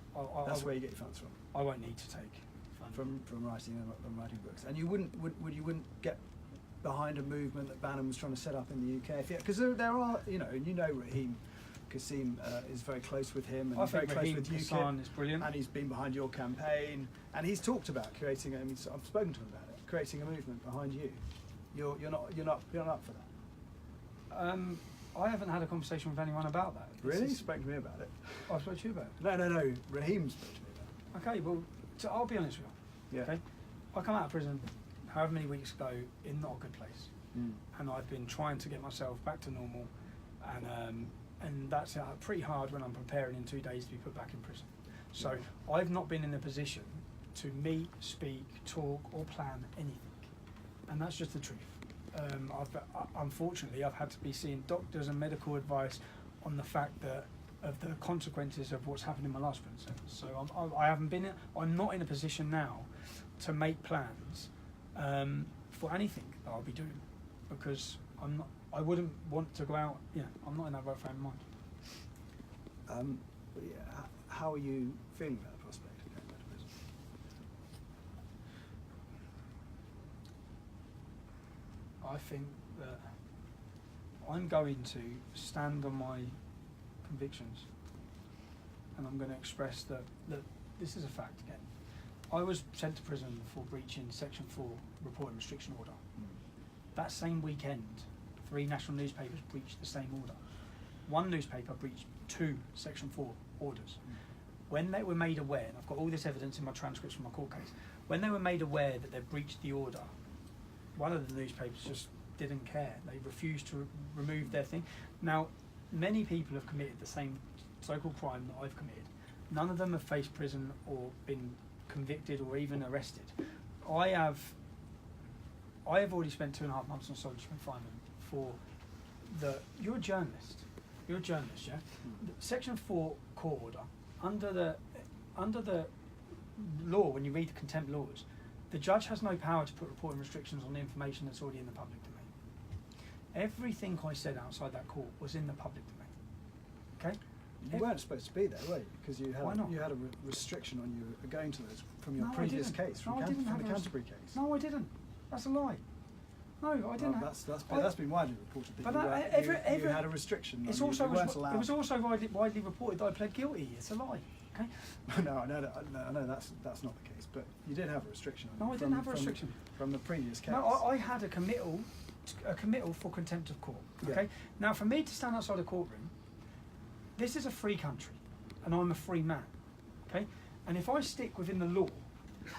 That's where you get your funds from. I won't need to take funds From writing books. And you wouldn't get behind a movement that Bannon was trying to set up in the UK, because there are, and Raheem Kassim is very close with him, and I very think close Raheem with Kassim is brilliant, and he's been behind your campaign, and he's talked about creating. I mean, I've spoken to him about it, creating a movement behind you. You're not up for that. I haven't had a conversation with anyone about that. Really? You've spoken to me about it. I spoke to you about it. No. Raheem spoke to me about it. Okay, well, I'll be honest with you. Yeah. Okay, I come out of prison however many weeks ago in not a good place, and I've been trying to get myself back to normal, and that's pretty hard when I'm preparing in 2 days to be put back in prison. So I've not been in a position to meet, speak, talk, or plan anything, and that's just the truth. Unfortunately, I've had to be seeing doctors and medical advice on the fact that of the consequences of what's happened in my last prison sentence. So I'm not in a position now to make plans for anything that I'll be doing, because I wouldn't want to go out. I'm not in that right frame of mind. How are you feeling about the prospect of going back to prison? I think that I'm going to stand on my convictions, and I'm going to express that this is a fact again. I was sent to prison for breaching Section 4 reporting restriction order. That same weekend, 3 national newspapers breached the same order. one newspaper breached 2 Section 4 orders. When they were made aware, and I've got all this evidence in my transcripts from my court case, when they were made aware that they breached the order, one of the newspapers just didn't care. They refused to remove their thing. Now, many people have committed the same so-called crime that I've committed. None of them have faced prison or been convicted or even arrested. I have already spent 2.5 months on solitary confinement for you're a journalist. You're a journalist, yeah? Section 4 court order, under the law, when you read the contempt laws, the judge has no power to put reporting restrictions on the information that's already in the public domain. Everything I said outside that court was in the public domain. Okay? You weren't supposed to be there, were you? Because you Why not? had a restriction on you going to those from your No, I previous didn't. case, No, from, I didn't from have the a Canterbury case. No, I didn't. That's a lie. No, I didn't. Well, that's been widely reported that But you had a restriction. It's on also you weren't allowed. it was also widely reported that I pled guilty. It's a lie. Okay. No, I know that's not the case. But you did have a restriction. On No, you I didn't have a restriction from the previous case. No, I had a committal for contempt of court. Okay. Yeah. Now, for me to stand outside a courtroom, this is a free country, and I'm a free man. Okay. And if I stick within the law,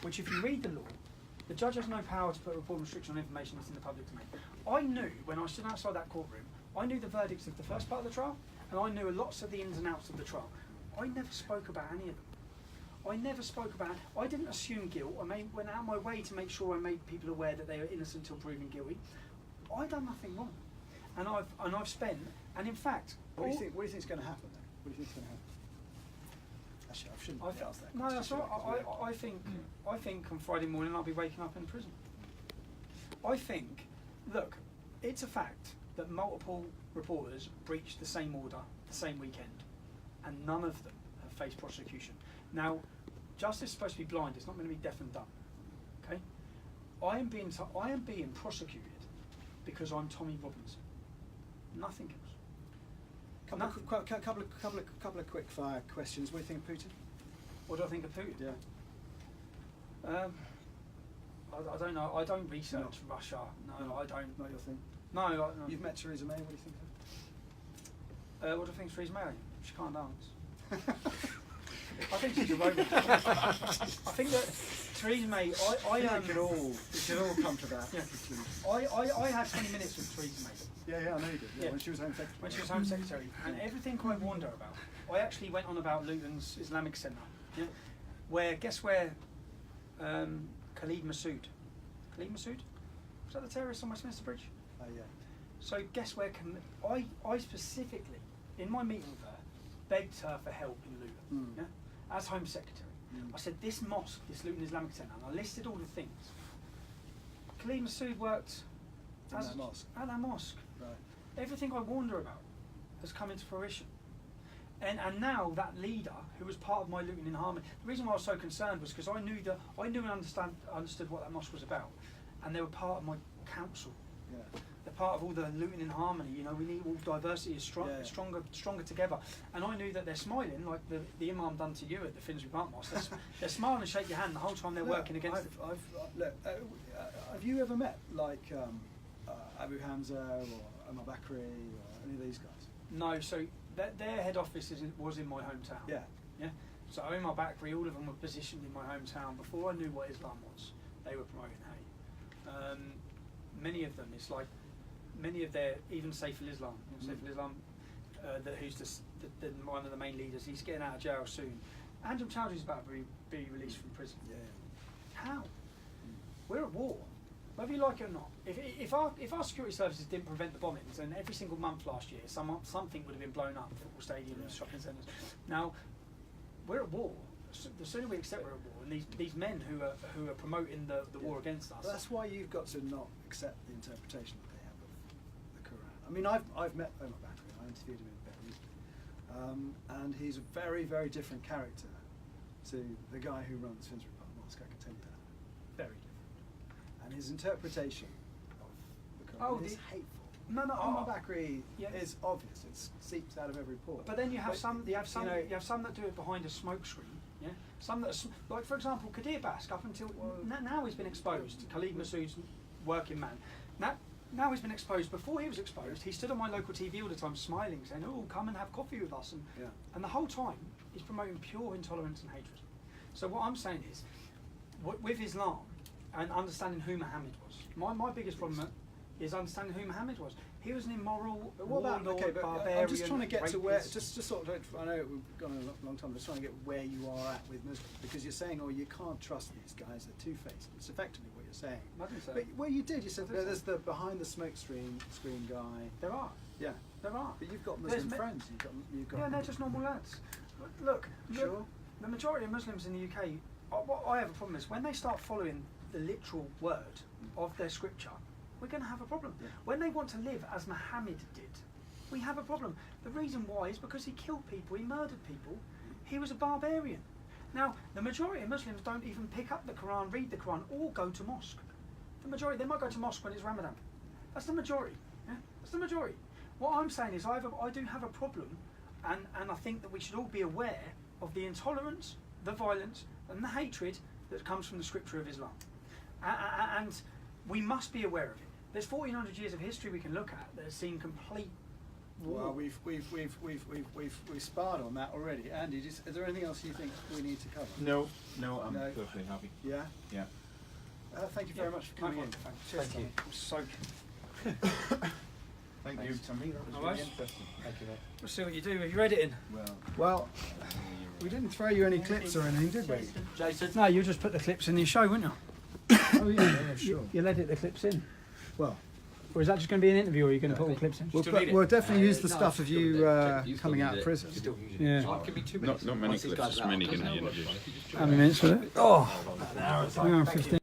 which if you read the law, the judge has no power to put a report restriction on information that's in the public domain. I knew when I stood outside that courtroom, I knew the verdicts of the first part of the trial, and I knew lots of the ins and outs of the trial. I never spoke about any of them. I didn't assume guilt. Went out of my way to make sure I made people aware that they were innocent until proven guilty. I done nothing wrong, and I've spent. And in fact, What do you think is going to happen then? What do you think is going to happen? Actually, I shouldn't have asked that. No, that's right. I think on Friday morning I'll be waking up in prison. I think, look, it's a fact that multiple reporters breached the same order the same weekend, and none of them have faced prosecution. Now, justice is supposed to be blind; it's not going to be deaf and dumb. Okay, I am being prosecuted because I'm Tommy Robinson. Nothing else. Couple of quick fire questions. What do you think of Putin? What do I think of Putin? Yeah. I don't know. I don't research Russia. No, I don't. Not your thing. No. You've met Theresa May. What do you think of her? What do I think of Theresa May? She can't dance. I think she's a robot. I think that Theresa May. We could all come to that. Yeah. I had 20 minutes with Theresa May. Yeah, I know you did. Yeah, when she was Home Secretary. When she was Home Secretary, and everything I warned her about. I actually went on about Luton's Islamic Centre, yeah, where Khalid Massoud? Was that the terrorist on Westminster Bridge? Yeah. So guess where? I specifically, in my meeting with her, begged her for help in Luton, yeah, as Home Secretary. I said, this mosque, this Luton Islamic Centre, and I listed all the things. Khalid Massoud worked at that mosque. Right. Everything I warned her about has come into fruition. And now that leader, who was part of my Luton in Harmony, the reason why I was so concerned was because I knew and understood what that mosque was about, and they were part of my council. Yeah. They're part of all the Luton in Harmony. You know, we need all diversity is stronger together. And I knew that they're smiling, like the imam done to you at the Finsbury Park Mosque. They're smiling and shake your hand the whole time they're working against it. Have you ever met like Abu Hamza or Omar Bakri or any of these guys? No. So their head office was in my hometown. Yeah. Yeah. So Omar Bakri, all of them were positioned in my hometown before I knew what Islam was. They were promoting hate. Many of them, it's like many of their, even Saiful Islam, Saiful Islam, who's one of the main leaders. He's getting out of jail soon. Anjem Chowdhury's about to be released from prison. Yeah. How? We're at war, whether you like it or not. If our security services didn't prevent the bombings, then every single month last year, something would have been blown up, football stadiums, shopping centres. Now, we're at war. The sooner we accept we're at war, and these men who are promoting the war against us. But that's why you've got to not accept the interpretation that they have of the Quran. I mean, I've met Omar Bakri. I interviewed him in Beirut, and he's a very, very different character to the guy who runs Finsbury Park Mosque. I can tell you that. Very different. And his interpretation of the Quran is hateful. No, Omar Bakri is obvious. It seeps out of every pore. But then you have some that do it behind a smoke screen. Yeah, some that like, for example, Kadir Bask. Up until now, he's been exposed. Khalid Massoud's working man. Now, now he's been exposed. Before he was exposed, he stood on my local TV all the time smiling, saying, "Oh, come and have coffee with us." And the whole time, he's promoting pure intolerance and hatred. So what I'm saying is, with Islam and understanding who Muhammad was, my biggest problem is understanding who Muhammad was. He was an immoral, warlord, barbarian. I'm just trying to get to where, rapist. just sort of, I know we've gone a long time, but just trying to get where you are at with Muslims, because you're saying, oh, you can't trust these guys, they're two-faced. It's effectively what you're saying. I didn't say But, that. well, you did. You said I did there's say the behind the smoke screen guy. There are. Yeah. There are. But you've got There's Muslim friends. You've got. Yeah, they're just normal lads. Look, Sure. the majority of Muslims in the UK, what I have a problem is when they start following the literal word of their scripture, we're going to have a problem. Yeah. When they want to live as Muhammad did, we have a problem. The reason why is because he killed people, he murdered people, he was a barbarian. Now, the majority of Muslims don't even pick up the Quran, read the Quran, or go to mosque. The majority, they might go to mosque when it's Ramadan. That's the majority. Yeah? That's the majority. What I'm saying is I do have a problem, and I think that we should all be aware of the intolerance, the violence, and the hatred that comes from the scripture of Islam. And we must be aware of it. There's 1400 years of history we can look at that has seen complete war. Well, we've sparred on that already. Andy, is there anything else you think we need to cover? No, I'm perfectly happy. Yeah. Yeah. Thank you very much for coming in. Cheers, Thank you. I'm so. Thank you, Tommy. That was All really right. interesting. Thank you, mate. We'll see what you do. Are you editing? Well, we didn't throw you any clips or anything, did we? Jason? No, you just put the clips in your show, wouldn't you? Oh yeah, sure. You'll edit the clips in. Well, Or is that just going to be an interview, or are you going to put all clips in? we'll definitely use the No, stuff of still you need it. You coming still out need of it. prison. Still use it. Yeah. Oh, give me 2 minutes. Not many Once these clips, guys are out, many there's in the no interview. rush. How many minutes was it? Oh, Hold on. an hour and 15.